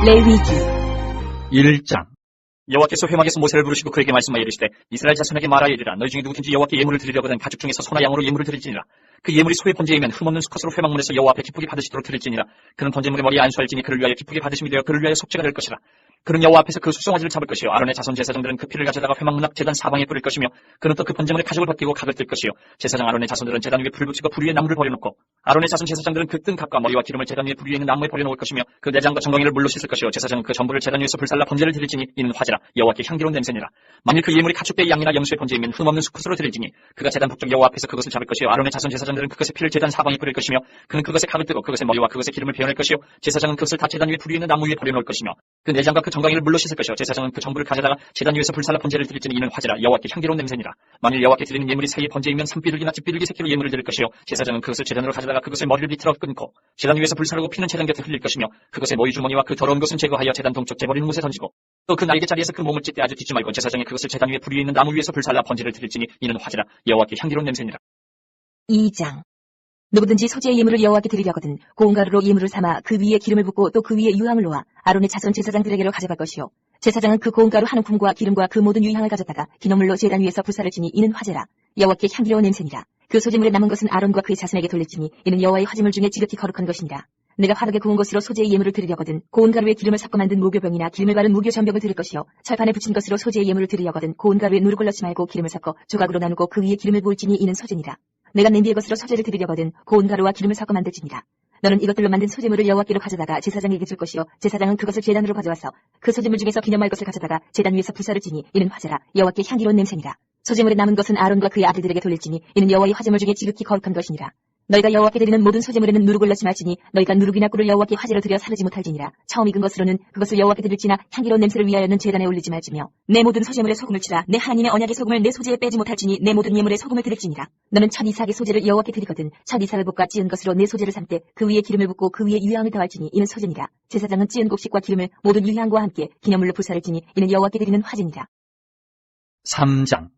레위기 1장. 여호와께서 회막에서 모세를 부르시고 그에게 말씀하여 이르시되 이스라엘 자손에게 말하여 이르라. 너희 중에 누구든지 여호와께 예물을 드리려거든 가축 중에서 소나 양으로 예물을 드릴지니라. 그 예물이 소의 번제이면 흠없는 수컷으로 회막문에서 여호와 앞에 기쁘게 받으시도록 드릴지니라. 그는 번제물의 머리에 안수할지니 그를 위하여 기쁘게 받으심이 되어 그를 위하여 속죄가 될 것이라. 그는 여호와 앞에서 그 수송아지를 잡을 것이요 아론의 자손 제사장들은 그 피를 가져다가 회막문 앞 제단 사방에 뿌릴 것이며 그는 또 그 번제물의 가죽을 벗기고 각을 뜰 것이요 제사장 아론의 자손들은 제단 위에 불을 붙이고 불 위에 나무를 버려놓고 아론의 자손 제사장들은 그 뜬 각과 머리와 기름을 제단 위에 불 위에 있는 나무에 버려놓을 것이며 그 내장과 정강이를 물로 씻을 것이요 제사장은 그 전부를 제단 위에서 불살라 번제를 드릴지니 이는 화제라 여호와께 향기로운 냄새니라. 만일 그 예물이 가축대의 양이나 염소의 번제이면 흠없는 수컷으로 드릴지니 그가 제단 북쪽 여호와 앞에서 그것을 잡을 것이요 아론의 자손 제사장들은 그것의 피를 제단 사방에 뿌릴 것이며 그는 그것에 각을 뜨고 그것의 머리와 그것의 기름을 베어낼 것이요 제사장은 그것을 다 제단 위에 불 위에 있는 나무 위에 버려놓을 것이며 그 내장과 그 정강이를 물로 씻을 것이요 제사장은 그 전부를 가져다가 제단 위에서 불살라 번제를 드릴지니 이는 화제라 여호와께 향기로운 냄새니라. 만일 여호와께 드리는 예물이 새의 번제이면 산비둘기나 집비둘기 새끼로 예물을 드릴 것이요 제사장은 그것을 제단으로 가져다가 그것의 머리를 비틀어 끊고 제단 위에서 불사르고 피는 제단 곁에 흘릴 것이며 그것의 모이 주머니와 그 더러운 것은 제거하여 제단 동쪽 재버리는 곳에 던지고 또 그 날개자리에서 그 몸을 찢되 아주 찢지 말고 제사장이 그것을 제단 위에 불 위에 있는 나무 위에서 불살라 번제를 드릴지니 이는 화제라 여호와께 향기로운 냄새니라. 2장 누구든지 소재의 예물을 여호와께 드리려거든 고운 가루로 예물을 삼아 그 위에 기름을 붓고 또 그 위에 유향을 놓아 아론의 자손 제사장들에게로 가져갈 것이요 제사장은 그 고운 가루 한 움큼과 기름과 그 모든 유향을 가져다가 기념물로 제단 위에서 불사를 지니 이는 화제라 여호와께 향기로운 냄새니라. 그 소재물에 남은 것은 아론과 그의 자손에게 돌릴지니 이는 여호와의 화제물 중에 지극히 거룩한 것이니라. 내가 화덕에 구운 것으로 소재의 예물을 드리려거든 고운 가루에 기름을 섞어 만든 무교병이나 기름을 바른 무교전병을 드릴 것이요 철판에 붙인 것으로 소재의 예물을 드리려거든 고운 가루에 누룩을 넣지 말고 기름을 섞어 조각으로 나누고 그 위에 기름을 부을지니 이는 소재니라. 내가 냄비의 것으로 소재를 드리려거든 고운 가루와 기름을 섞어 만들지니라. 너는 이것들로 만든 소재물을 여호와께로 가져다가 제사장에게 줄 것이요 제사장은 그것을 제단으로 가져와서 그 소재물 중에서 기념할 것을 가져다가 제단 위에서 불사를 지니 이는 화제라 여호와께 향기로운 냄새니라. 소재물에 남은 것은 아론과 그의 아들들에게 돌릴지니 이는 여호와의 화제물 중에 지극히 거룩한 것이니라. 너희가 여호와께 드리는 모든 소재물에는 누룩을 넣지 말지니 너희가 누룩이나 꿀을 여호와께 화제로 드려 사르지 못할지니라. 처음 익은 것으로는 그것을 여호와께 드릴지나 향기로운 냄새를 위하여는 제단에 올리지 말지며 내 모든 소재물에 소금을 치라. 내 하나님의 언약의 소금을 내 소재에 빼지 못할지니 내 모든 예물에 소금을 드릴지니라. 너는 첫 이삭의 소재를 여호와께 드리거든 첫 이삭을 볶아 찌은 것으로 내 소재를 삼되 그 위에 기름을 붓고 그 위에 유향을 더할지니 이는 소재니라. 제사장은 찌은 곡식과 기름을 모든 유향과 함께 기념물로 불사를 지니 이는 여호와께 드리는 화제니라. 3장.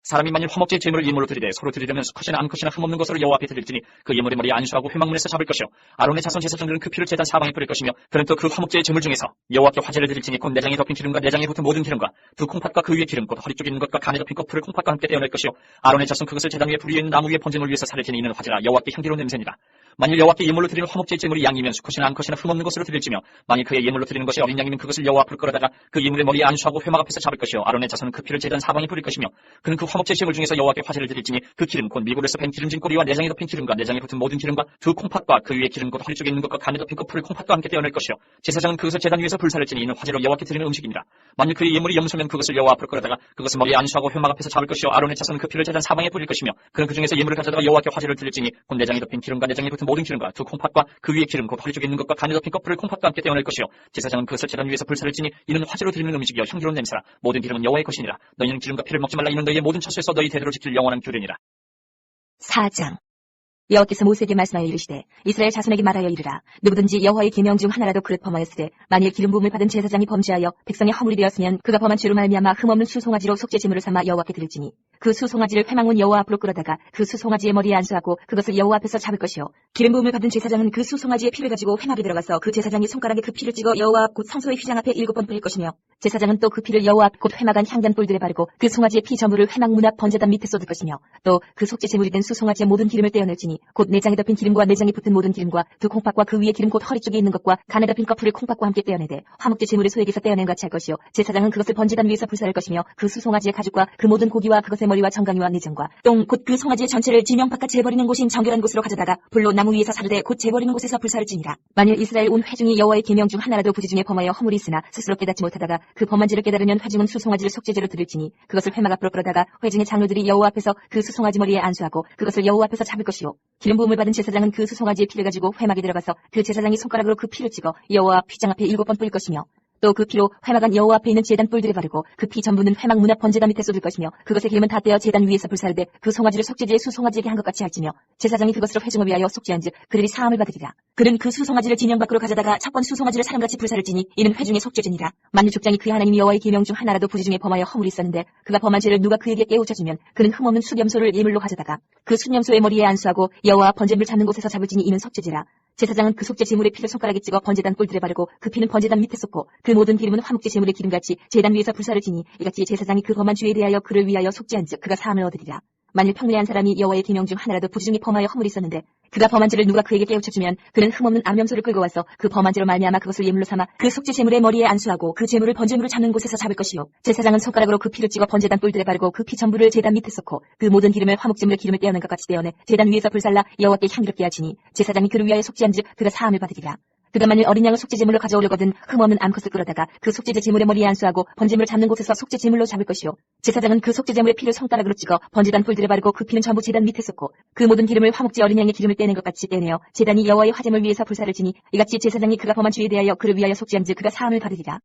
사람이 만일 화목제 제물을 예물로 드리되 서로 드리려면 수컷이나 암컷이나 흠없는 것으로 여호와 앞에 드릴지니 그 예물의 머리에 안수하고 회막문에서 잡을 것이요 아론의 자손 제사장들은 그 피를 제단 사방에 뿌릴 것이며 그는 또 그 화목제의 제물 중에서 여호와께 화제를 드릴지니 곧 내장에 덮인 기름과 내장에 붙은 모든 기름과 두 콩팥과 그 위에 기름 곧 허리 쪽에 있는 것과 간에 덮인 껍풀을 콩팥과 함께 떼어낼 것이요 아론의 자손 그것을 제단 위에 불 위에 있는 나무 위에 번제물 위에서 사를지니 이는 화제라 여호와께 향기로운 냄새니라. 만일 여호와께 예물로 드리는 화목제의 제물이 양이면 수컷이나 암컷이나 흠없는 것으로 드릴지며 만일 그의 예물로 드리는 것이 어린 양이면 그것을 여호와 앞으로 끌어다가 그 예물의 머리에 안수하고 회막 앞에서 잡을 것이요 아론의 자손은 그 피를 제단 사방에 뿌릴 것이며 그는 그 화목제 제물 중에서 여호와께 화제를 드릴지니 그 기름 곧 미골에서 뺀 기름진 꼬리와 내장에 덮인 기름과 내장에 붙은 모든 기름과 두 콩팥과 그 위에 기름 곧 허리 쪽에 있는 것과 간에 덮인 껍풀을 콩팥과 함께 떼어낼 것이요 제사장은 그것을 제단 위에서 불사를지니 이는 화제로 여호와께 드리는 음식이니라. 만일 그의 예물이 염소면 그것을 여호와 앞으로 끌어다가 그것을 머리에 안수하고 회막 앞에서 잡을 것이요 아론의 자손은 그 피를 제단 사방에 뿌릴 것이며 그는 그 중에서 예물을 가져다가 여호와께 화제를 드릴지니 곧 내장에 덮인 기름과 내장에 붙은 모든 기름과 두 콩팥과 그 위에 기름 곧 허리 쪽에 있는 것과 간에 덮인 껍풀을 콩팥과 함께 떼어낼 것이요 제사장은 그것을 제단 위에서 불사를지니 이는 화제로 드리는 음식이요 향기로운 냄새라. 모든 기름은 여호와의 것이니라. 너희는 기름과 피를 먹지 말라. 이는 너희의 모든 처소에서 너희 대대로 지킬 영원한 규례니라. 4장 여호와께서 모세에게 말씀하여 이르시되 이스라엘 자손에게 말하여 이르라. 누구든지 여호와의 계명 중 하나라도 그릇 범하였으되 만일 기름 부음을 받은 제사장이 범죄하여 백성의 허물이 되었으면 그가 범한 죄로 말미암아 흠없는 수송아지로 속죄 제물을 삼아 여호와께 드릴지니 그 수송아지를 회막문 여호와 앞으로 끌어다가 그 수송아지의 머리에 안수하고 그것을 여호와 앞에서 잡을 것이요 기름 부음을 받은 제사장은 그 수송아지의 피를 가지고 회막에 들어가서 그 제사장이 손가락에 그 피를 찍어 여호와 앞 곧 성소의 휘장 앞에 7번 뿌릴 것이며 제사장은 또 그 피를 여호와 앞 곧 회막 안 향단 뿔들에 바르고 그 송아지의 피 전부를 회막 문 앞 번제단 밑에 쏟을 것이며 또 그 속죄 제물이 된 수송아지의 모든 기름을 떼어낼지니 곧 내장에 덮인 기름과 내장에 붙은 모든 기름과 두 콩팥과 그 위에 기름 곧 허리 쪽에 있는 것과 간에 덮인 껍풀을 콩팥과 함께 떼어내되 화목제 제물의 소액에서 떼어낸 같이 할 것이요 제사장은 그것을 번제단 위에서 불사를 것이며 그 수송아지의 가죽과 그 모든 고기와 그것의 머리와 정강이와 내장과 똥 곧 그 송아지의 전체를 지명 바깥 재버리는 곳인 정결한 곳으로 가져다가 불로 나무 위에서 사르되 곧 재버리는 곳에서 불사를 지니라. 만일 이스라엘 온 회중이 여호와의 계명 중 하나라도 부지 중에 범하여 허물이 있으나 스스로 깨닫지 못하다가 그 범한 죄를 깨달으면 회중은 수송아지를 속죄제로 드릴지니 그것을 회막 앞으로 끌어다가 회중의 장로들이 여호와 앞에서 그 수송아지 머리에 안수하고 그것을 여호와 앞에서 잡을 것이요 기름 부음을 받은 제사장은 그 수송아지의 피를 가지고 회막에 들어가서 그 제사장이 손가락으로 그 피를 찍어 여호와 휘장 앞에 7번 뿌릴 것이며 또 그 피로 회막한 여호와 앞에 있는 제단 뿔들에 바르고 그 피 전부는 회막 문 앞 번제단 밑에 쏟을 것이며 그것의 기름은 다 떼어 제단 위에서 불사르되 그 송아지를 속죄제의 수송아지에게 한 것 같이 할지며 제사장이 그것으로 회중을 위하여 속죄한즉 그들이 사함을 받으리라. 그는 그 수송아지를 진영 밖으로 가져다가 첫 번 수송아지를 사람같이 불사를지니 이는 회중의 속죄제니라. 만일 족장이 그 하나님 여호와의 계명 중 하나라도 부지 중에 범하여 허물이 있었는데 그가 범한 죄를 누가 그에게 깨우쳐주면 그는 흠없는 수염소를 예물로 가져다가 그 수염소의 머리에 안수하고 여호와 번제물 잡는 곳에서 잡을지니 이는 속죄제라. 제사장은 그 속죄 제물의 피를 손가락에 찍어 번제단 뿔들에 바르고 그 피는 번제단 밑에 쏟고 그 모든 기름은 화목제 제물의 기름같이 제단 위에서 불사를 지니 이같이 제사장이 그 범한 죄에 대하여 그를 위하여 속죄한즉 그가 사함을 얻으리라. 만일 평례한 사람이 여호와의 계명 중 하나라도 부지 중에 범하여 허물이 있었는데 그가 범한 죄를 누가 그에게 깨우쳐주면 그는 흠없는 암염소를 끌고 와서 그 범한 죄로 말미암아 그것을 예물로 삼아 그 속죄 제물의 머리에 안수하고 그 제물을 번제물을 잡는 곳에서 잡을 것이요 제사장은 손가락으로 그 피를 찍어 번제단 뿔들에 바르고 그 피 전부를 제단 밑에 쏟고 그 모든 기름을 화목제물의 기름을 떼어낸 것 같이 떼어내 제단 위에서 불살라 여호와께 향기롭게 하지니 제사장이 그를 위하여 속죄한즉 그가 사함을 받으리라. 그가 만일 어린 양을 속죄제물로 가져오려거든 흠없는 암컷을 끌어다가 그 속죄제 제물의 머리에 안수하고 번제물을 잡는 곳에서 속죄제물로 잡을 것이요 제사장은 그 속죄제물의 피를 손가락으로 찍어 번제단 뿔들에 바르고 그 피는 전부 제단 밑에 쏟고 그 모든 기름을 화목제 어린 양의 기름을 떼낸 것 같이 떼내어 제단이 여호와의 화제물 위에서 불사를 지니 이같이 제사장이 그가 범한 죄에 대하여 그를 위하여 속죄한즉 그가 사함을 받으리라.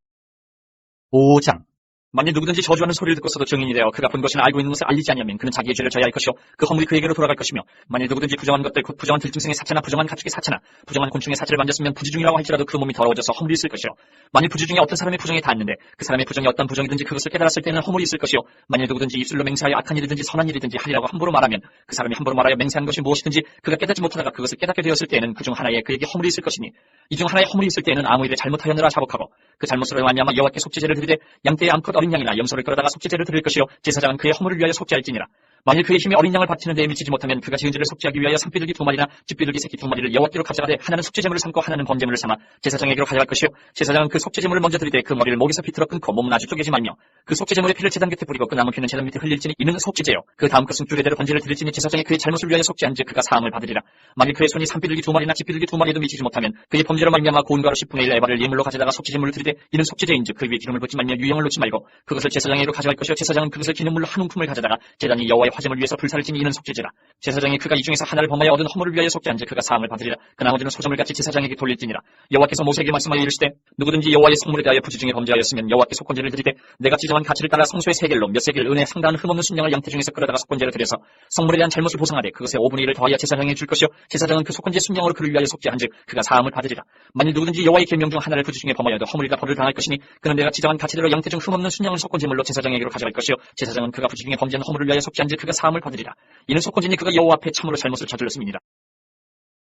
5장. 만일 누구든지 저주하는 소리를 듣고서도 증인이 되어 그가 본 것이나 알고 있는 것을 알리지 않으면 그는 자기의 죄를 져야 할 것이요 그 허물이 그에게로 돌아갈 것이며 만일 누구든지 부정한 것들 곧 부정한 들짐승의 사체나 부정한 가축의 사체나 부정한 곤충의 사체를 만졌으면 부지중이라고 할지라도 그 몸이 더러워져서 허물이 있을 것이요 만일 부지 중에 어떤 사람의 부정에 닿았는데 그 사람의 부정이 어떤 부정이든지 그것을 깨달았을 때는 허물이 있을 것이요 만일 누구든지 입술로 맹세하여 악한 일이든지 선한 일이든지 하리라고 함부로 말하면 그 사람이 함부로 말하여 맹세한 것이 무엇이든지 그가 깨닫지 못하다가 그것을 깨닫게 되었을 때에는 그 중 하나에 그에게 허물이 있을 것이니 이 중 하나에 허물이 있을 때에는 아무 일에 잘못하였느라 자복하고 그 잘못으로 말미암아 여호와께 속죄제를 드리되 양떼의 암컷 어린 양이나 염소를 끌어다가 속죄제를 드릴 것이요 제사장은 그의 허물을 위하여 속죄할지니라. 만일 그의 힘이 어린 양을 바치는 데에 미치지 못하면 그가 지은 죄를 속죄하기 위하여 산비둘기 2마리나 쥐비둘기 새끼 2마리를 여호와께로 가져가되 하나는 속죄제물을 삼고 하나는 번제물을 삼아 제사장에게로 가져갈 것이요 제사장은 그 속죄제물을 먼저 드리되 그 머리를 목에서 비틀어 끊고 몸은 아주 쪼개지 말며 그 속죄제물의 피를 제단 곁에 뿌리고 그 남은 피는 제단 밑에 흘릴지니 이는 속죄제요 그 다음 것은 주례대로 번제를 드릴지니 제사장이 그의 잘못을 위하여 속죄한즉 그가 사함을 받으리라. 만일 그의 손이 산비둘기 2마리나 쥐비둘기 2마리에도 미치지 못하면 그의 범죄로 말미암아 고운 가루 10분의 1 에바를 예물로 가져다가 속죄제물을 드리되 이는 속죄제인즉 그 위에 기름을 붓지 말며 유형을 놓지 말고 그것을 제사장에게로 가져갈 것이요 제사장은 그것을 기념물로 한 움큼을 가져다가 제단이 여호와의 화제물 위에서 불사를 지니 이는 속죄제라. 제사장이 그가 이 중에서 하나를 범하여 얻은 허물을 위하여 속죄한즉 그가 사함을 받으리라. 그 나머지는 소정물같이 제사장에게 돌릴지니라. 여호와께서 모세에게 말씀하여 이르시되 누구든지 여호와의 성물에 대하여 부지 중에 범죄하였으면 여호와께 속건제를 드리되 내가 지정한 가치를 따라 성소의 세겔로 몇 세겔 은에 상당한 흠없는 순양을 양태 중에서 끌어다가 속건제를 드려서 성물에 대한 잘못을 보상하되 그것의 5분의 1을 더하여 제사장에게 줄 것이요 제사장은 그 속건제 순양으로 그를 위하여 속죄한즉 그가 사함을 받으리라. 만일 누구든지 여호와의 계명 중 하나를 부지 중에 범하여도 허물이나 벌을 당할 것이니 그는 내가 지정한 가치대로 양태 중 흠없는 순양을 속건제물로 제사장에게로 가져갈 것이요 제사장은 그가 부지 중에 범죄한 허물을 위하여 속죄한즉 그가 사함을 받으리라. 이는 속건제니 그가 여호와 앞에 참으로 잘못을 저질렀음이니라.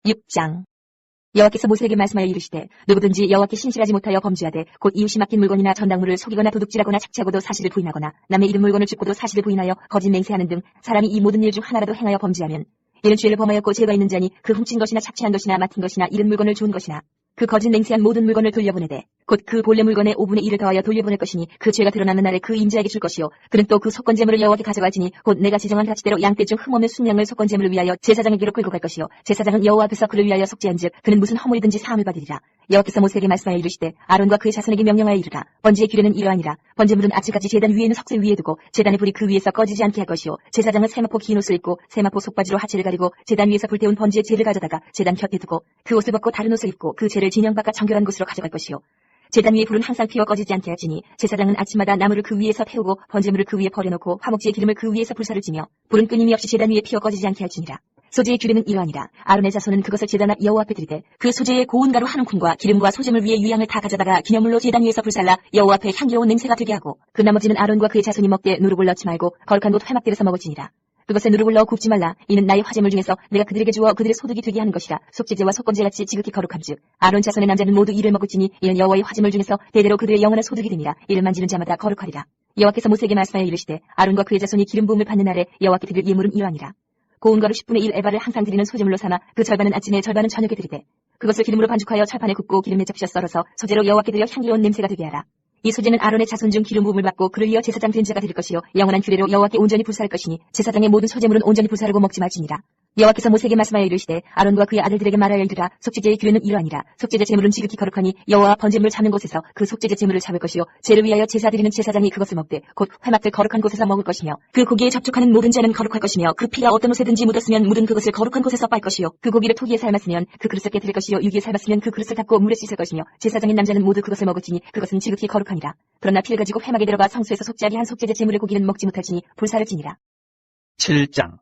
6장. 여호와께서 모세에게 말씀하여 이르시되 누구든지 여호와께 신실하지 못하여 범죄하되 곧 이웃이 맡긴 물건이나 전당물을 속이거나 도둑질하거나 착취하고도 사실을 부인하거나 남의 이름 물건을 줍고도 사실을 부인하여 거짓 맹세하는 등 사람이 이 모든 일 중 하나라도 행하여 범죄하면 이는 죄를 범하였고 죄가 있는 자니 그 훔친 것이나 착취한 것이나 맡은 것이나 잃은 물건을 주운 것이나 그 거짓 맹세한 모든 물건을 돌려보내되 곧 그 본래 물건의 5분의 1을 더하여 돌려보낼 것이니 그 죄가 드러나는 날에 그 임자에게 줄 것이요 그는 또 그 속건제물을 여호와께 가져갈지니 곧 내가 지정한 가치대로 양떼 중 흠없는 순양을 속건제물을 위하여 제사장에게로 끌고 갈 것이요 제사장은 여호와 앞에서 그를 위하여 속죄한즉 그는 무슨 허물이든지 사함을 받으리라. 여호와께서 모세에게 말씀하여 이르시되 아론과 그의 자손에게 명령하여 이르라. 번제의 규례는 이러하니라. 번제물은 아침까지 제단 위에는 석쇠 위에 두고 제단의 불이 그 위에서 꺼지지 않게 할 것이요 제사장은 세마포 긴 옷을 입고 세마포 속바지로 하체를 가리고 제단 위에서 불태운 번제의 재를 가져다가 제단 곁에 두고 그 옷을 벗고 다른 옷을 입고 그 재를 진영 바깥 정결한 곳으로 가져갈 것이요 제단 위에 불은 항상 피워 꺼지지 않게 하지니 제사장은 아침마다 나무를 그 위에서 태우고 번제물을 그 위에 버려놓고 화목제의 기름을 그 위에서 불사를 지며 불은 끊임이 없이 제단 위에 피워 꺼지지 않게 할지니라. 소재의 규례는 이러하니라. 아론의 자손은 그것을 제단 앞 여호와 앞에 드리되 그 소재의 고운 가루 한 움큼과 기름과 소재물 위에 유향을 다 가져다가 기념물로 제단 위에서 불살라 여호와 앞에 향기로운 냄새가 되게 하고 그 나머지는 아론과 그의 자손이 먹되 누룩을 넣지 말고 거룩한 곳 회막들에서 먹을지니라. 그것에 누룩을 넣어 굽지 말라. 이는 나의 화제물 중에서 내가 그들에게 주어 그들의 소득이 되게 하는 것이라. 속죄제와 속건제같이 지극히 거룩함즉 아론 자손의 남자는 모두 이를 먹을지니 이는 여호와의 화제물 중에서 대대로 그들의 영원한 소득이 되니라. 이를 만지는 자마다 거룩하리라. 여호와께서 모세에게 말씀하여 이르시되 아론과 그의 자손이 기름 부음을 받는 날에 여호와께 드릴 예물은 이러하니라. 고운 가루 10분의 1 에바를 항상 드리는 소제물로 삼아 그 절반은 아침에 절반은 저녁에 드리되 그것을 기름으로 반죽하여 철판에 굽고 기름에 접시어 썰어서 소재로 여호와께 드려 향기로운 냄새가 되게 하라. 이 소재는 아론의 자손 중 기름 부음을 받고 그를 이어 제사장 된 자가 드릴 것이요 영원한 규례로 여호와께 온전히 불사할 것이니 제사장의 모든 소재물은 온전히 불사르고 먹지 말지니라. 여호와께서 모세에게 말씀하여 이르시되 아론과 그의 아들들에게 말하여 이르라. 속죄제의 규례는 이러하니라. 속죄제 제물은 지극히 거룩하니 여호와 번제물을 잡는 곳에서 그 속죄제 제물을 잡을 것이요 제를 위하여 제사 드리는 제사장이 그것을 먹되 곧 회막들 거룩한 곳에서 먹을 것이며 그 고기에 접촉하는 모든 자는 거룩할 것이며 그 피가 어떤 옷에든지 묻었으면 묻은 그것을 거룩한 곳에서 빨 것이요 그 고기를 토기에 삶았으면 그 그릇을 깨뜨릴 것이요 유기에 삶았으면 그 그릇을 닦고 물에 씻을 것이며 제사장인 남자는 모두 그것을 먹을지니 그것은 지극히 거룩하니라. 그러나 피를 가지고 회막에 들어가 성소에서 속죄하게 한 속죄제 제물의 고기는 먹지 못할지니 불사를 지니라. 7장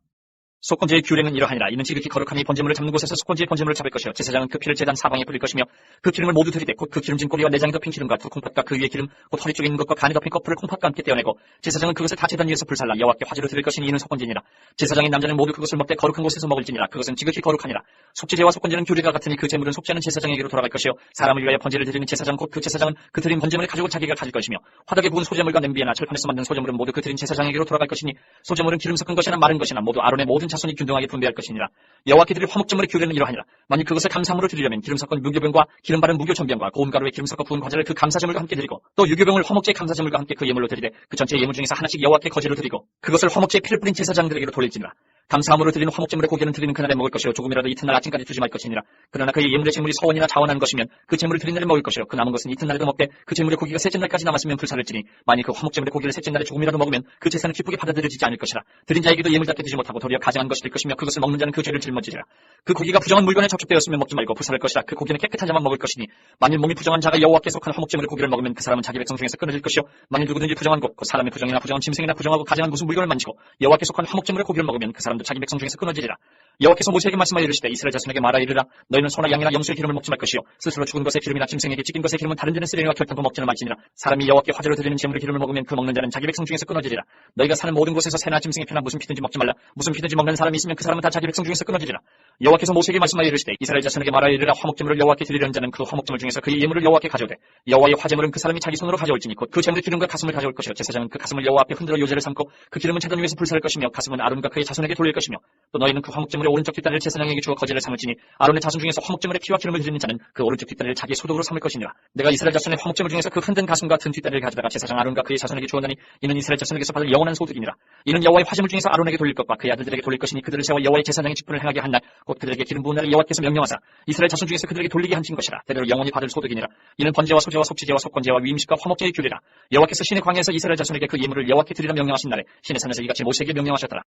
속건제의 규례는 이러하니라. 이는 지극히 거룩함이 번제물을 잡는 곳에서 속건제의 번제물을 잡을 것이요 제사장은 그 피를 제단 사방에 뿌릴 것이며 그 기름을 모두 들이대 곧 그 기름진 꼬리와 내장이 덮인 기름과 두 콩팥과 그 위에 기름 곧 허리 쪽에 있는 것과 간이 덮인 커플을 콩팥과 함께 떼어내고 제사장은 그것을 다 제단 위에서 불살라 여호와께 화제로 드릴 것이니 이는 속건제니라. 제사장인 남자는 모두 그것을 먹되 거룩한 곳에서 먹을지니라. 그것은 지극히 거룩하니라. 속죄제와 속건제는 규례가 같으니 그 제물은 속죄하는 제사장에게로 돌아갈 것이요 사람을 위하여 번제를 드리는 제사장 곧 그 제사장은 그 드린 번제물의 가족을 자기가 가질 것이며 화덕에 부은 소제물과 냄비나 철판에서 만든 소제물은 모두 그 드린 제사장에게로 돌아갈 것이니 소제물은 기름 섞은 것이나 마른 것이나 모두 아론의 모든 자손이 균등하게 분배할 것이니라. 여호와께 드릴 화목제물의 규례는 이러하니라. 만일 그것을 감사함으로 드리려면 기름 섞은 무교병과 기름 바른 무교전병과 고운 가루에 기름 섞어 부은 과자를 그 감사제물과 함께 드리고 또 유교병을 화목제의 감사제물과 함께 그 예물로 드리되 그 전체 예물 중에서 하나씩 여호와께 거제로 드리고 그것을 화목제의 피를 뿌린 제사장들에게로 돌릴지니라. 감사함으로 드리는 화목제물의 고기는 드리는 그날에 먹을 것이요 조금이라도 이튿날 아침까지 두지 말 것이니라. 그러나 그의 예물의 제물이 서원이나 자원한 것이면 그 제물을 드린 날에 먹을 것이요 그 남은 것은 이튿날에도 먹되 그 제물의 고기가 셋째 날까지 남았으면 불사를지니 만일 그 화목제물의 고기를 셋째 날에 조금이라도 먹으면 그 제사는 기쁘게 받아들여지지 않을 것이라. 드린 자에게도 예물답게 되지 못하고 도리어 가증한 것이 될 것이며 그것을 먹는 자는 그 죄를 짊어지리라. 그 고기가 부정한 물건에 접촉되었으면 먹지 말고 불사를 것이라. 그 고기는 깨끗한 자만 먹을 것이니 만일 몸이 부정한 자가 여호와께 속한 화목제물의 고기를 먹으면 그 사람은 자기 백성 중에서 끊어질 것이요 만일 누구든지 부정한 것, 그 사람의 부정이나 부정한 짐승이나 부정하고 가증한 무슨 물건을 만지고 여호와께 속한 화목제물의 고기를 먹으면 그 사람도 자기 백성 중에서 끊어지리라. 여호와께서 모세에게 말씀하여 이르시되 이스라엘 자손에게 말하여 이르라. 너희는 소나 양이나 염소의 기름을 먹지 말 것이요 스스로 죽은 것의 기름이나 짐승에게 찢긴 것의 기름은 다른 데는 쓰레기와 결탄도 먹지는 말지니라. 사람이 여호와께 화제로 드리는 제물의 기름을 먹으면 그 먹는 자는 자기 백성 중에서 끊어지리라. 너희가 사는 모든 곳에서 새나 짐승의 피나 무슨 피든지 먹지 말라. 무슨 피든지 먹는 사람이 있으면 그 사람은 다 자기 백성 중에서 끊어지리라. 여호와께서 모세에게 말씀하여 이르시되 이스라엘 자손에게 말하여 이르라. 화목제물을 여호와께 드리려는 자는 그 화목제물 중에서 그의 예물을 여호와께 가져오되 여호와의 화제물은 그 사람이 자기 손으로 가져올지니 곧 그 제물의 기름과 가슴을 가져올 것이요 제사장은 그 가슴을 여호와 앞에 흔들어 요제를 삼고 그 기름은 제단 위에서 불사를 것이며 가슴은 아론과 그의 자손에게 돌릴 것이며 또 너희는 그 화목제물의 오른쪽 뒷다리를 제사장에게 주어 거제를 삼을지니 아론의 자손 중에서 화목제물의 피와 기름을 드리는 자는 그 오른쪽 뒷다리를 자기의 소득으로 삼을 것이니라. 내가 이스라엘 자손의 화목제물 중에서 그 흔든 가슴과 든 뒷다리를 가져다가 제사장 아론과 그의 자손에게 주었나니 이는 이스라엘 자손에게서 받을 영원한 소득이니라. 이는 여호와의 화제물 중에서 아론에게 돌릴 것과 그의 아들들에게 돌릴 것이니 그들을 세워 여호와의 제사장의 직분을 행하게 한 날 곧 그들에게 기름 부은 날을 여호와께서 명령하사 이스라엘 자손 중에서 그들에게 돌리게 하신 것이라. 대대로 영원히 받을 소득이니라. 이는 번제와 소제와 속죄제와 속건제와 위임식과 화목제의 규례라. 여호와께서 신의 광야에서 이스라엘 자손에게 그 예물을 여호와께 드리라 명령하신 날에 신의 산에서 이같이 모세에게 명령하셨더라.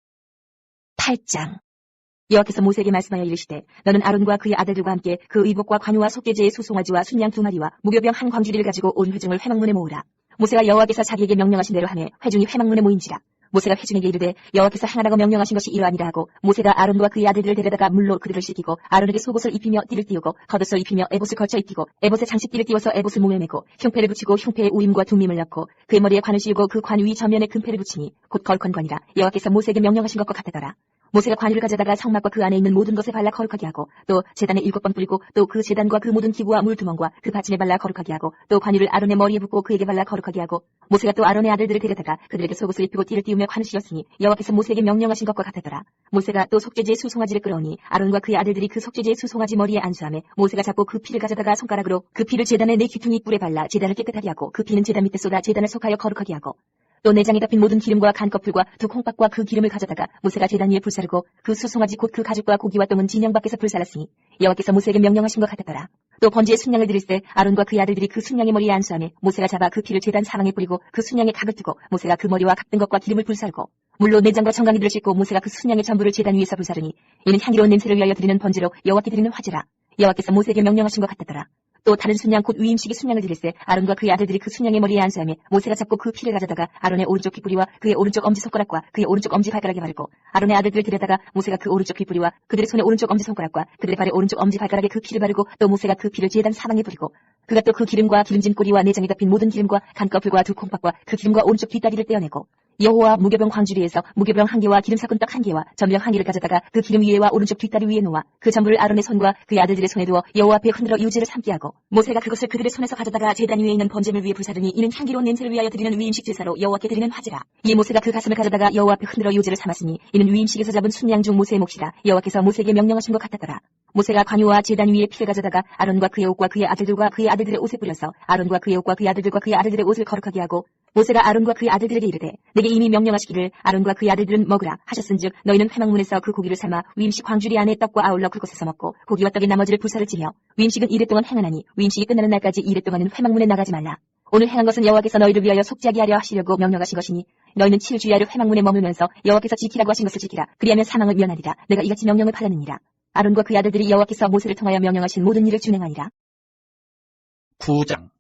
8장 여호와께서 모세에게 말씀하여 이르시되 너는 아론과 그의 아들들과 함께 그 의복과 관우와 속죄제의 수송아지와 순양 2마리와 무교병 한 광주리를 가지고 온 회중을 회막문에 모으라. 모세가 여호와께서 자기에게 명령하신 대로 하매 회중이 회막문에 모인지라. 모세가 회중에게 이르되 여호와께서 행하라고 명령하신 것이 이러하니라 하고 모세가 아론과 그의 아들들을 데려다가 물로 그들을 씻기고 아론에게 속옷을 입히며 띠를 띠우고 겉옷을 입히며 에봇을 걸쳐 입히고 에봇에 장식띠를 띠워서 에봇을 몸에 메고 흉패를 붙이고 흉패에 우임과 둠밈을 넣고 그의 머리에 관을 씌우고 그 관 위 전면에 금패를 붙이니 곧 거룩한 관이라. 여호와께서 모세에게 명령하신 것과 같다더라. 모세가 관유를 가져다가 성막과 그 안에 있는 모든 것에 발라 거룩하게 하고 또 제단에 7번 뿌리고 또 그 제단과 그 모든 기구와 물두멍과 그 받침에 발라 거룩하게 하고 또 관유를 아론의 머리에 붓고 그에게 발라 거룩하게 하고 모세가 또 아론의 아들들을 데려다가 그들에게 속옷을 입히고 띠를 띠우며 관을 씌웠으니 여호와께서 모세에게 명령하신 것과 같았더라. 모세가 또 속죄제의 수송아지를 끌어오니 아론과 그의 아들들이 그 속죄제의 수송아지 머리에 안수하며 모세가 잡고 그 피를 가져다가 손가락으로 그 피를 제단의 네 귀퉁이 뿔에 발라 제단을 깨끗하게 하고 그 피는 제단 밑에 쏟아 제단을 속하여 거룩하게 하고 또 내장에 덮인 모든 기름과 간꺼풀과 두 콩밥과 그 기름을 가져다가 모세가 제단 위에 불사르고 그 수송아지 곧 그 가죽과 고기와 똥은 진영 밖에서 불살랐으니 여호와께서 모세에게 명령하신 것 같았더라. 또 번제의 순양을 드릴 때 아론과 그의 아들들이 그 순양의 머리에 안수하며 모세가 잡아 그 피를 제단 사방에 뿌리고 그 순양의 각을 뜨고 모세가 그 머리와 각든 것과 기름을 불살고 물로 내장과 청강이들을 씻고 모세가 그 순양의 전부를 제단 위에서 불사르니 이는 향기로운 냄새를 위하여 드리는 번제로 여호와께 드리는 화제라. 여호와께서 모세에게 명령하신 것 같았더라. 또 다른 순양 곧 위임식의 순양을 드릴세 아론과 그의 아들들이 그 순양의 머리에 안수하며 모세가 잡고 그 피를 가져다가 아론의 오른쪽 귓뿌리와 그의 오른쪽 엄지손가락과 그의 오른쪽 엄지발가락에 바르고 아론의 아들들을 데려다가 모세가 그 오른쪽 귓뿌리와 그들의 손의 오른쪽 엄지손가락과 그들의 발의 오른쪽 엄지발가락에 그 피를 바르고 또 모세가 그 피를 제단 사방에 뿌리고 그가 또 그 기름과 기름진 꼬리와 내장에 덮인 모든 기름과 간꺼풀과 두 콩밥과 그 기름과 오른쪽 뒷다리를 떼어내고 여호와 무교병 광주리에서 무교병 한 개와 기름 섞은 떡 한 개와 전병 한 개를 가져다가 그 기름 위에와 오른쪽 뒷다리 위에 놓아 그 전부를 아론의 손과 그의 아들들의 손에 두어 여호와 앞에 흔들어 유제를 삼게 하고 모세가 그것을 그들의 손에서 가져다가 제단 위에 있는 번제물 위에 불사르니 이는 향기로운 냄새를 위하여 드리는 위임식 제사로 여호와께 드리는 화제라. 이에 모세가 그 가슴을 가져다가 여호와 앞에 흔들어 유제를 삼았으니 이는 위임식에서 잡은 순양 중 모세의 몫이라. 여호와께서 모세에게 명령하신 것 같았더라. 모세가 관유와 제단 위에 피를 가져다가 아론과 그의 옷과 그의 아들들과 그의 아들들의 옷에 뿌려서 아론과 그의 옷과 그의 아들들과 그의 아들들의 옷을 거룩하게 하고 모세가 아론과 그의 아들들에게 이르되 내게 이미 명령하시기를 아론과 그의 아들들은 먹으라 하셨은즉 너희는 회막문에서 그 고기를 삶아 위임식 광주리 안에 떡과 아울러 그곳에서 먹고 고기와 떡의 나머지를 불사를 지며 위임식은 이래 동안 행하나니 위임식이 끝나는 날까지 이래 동안은 회막문에 나가지 말라. 오늘 행한 것은 여호와께서 너희를 위하여 속죄하게 하려 하시려고 명령하신 것이니 너희는 7일 주야를 회막문에 머물면서 여호와께서 지키라고 하신 것을 지키라. 그리하면 사망을 면하리라. 내가 이같이 명령을 받았느니라. 아론과 그의 아들들이 여호와께서 모세를 통하여 명령하신 모든 일을 준행하니라. 9장.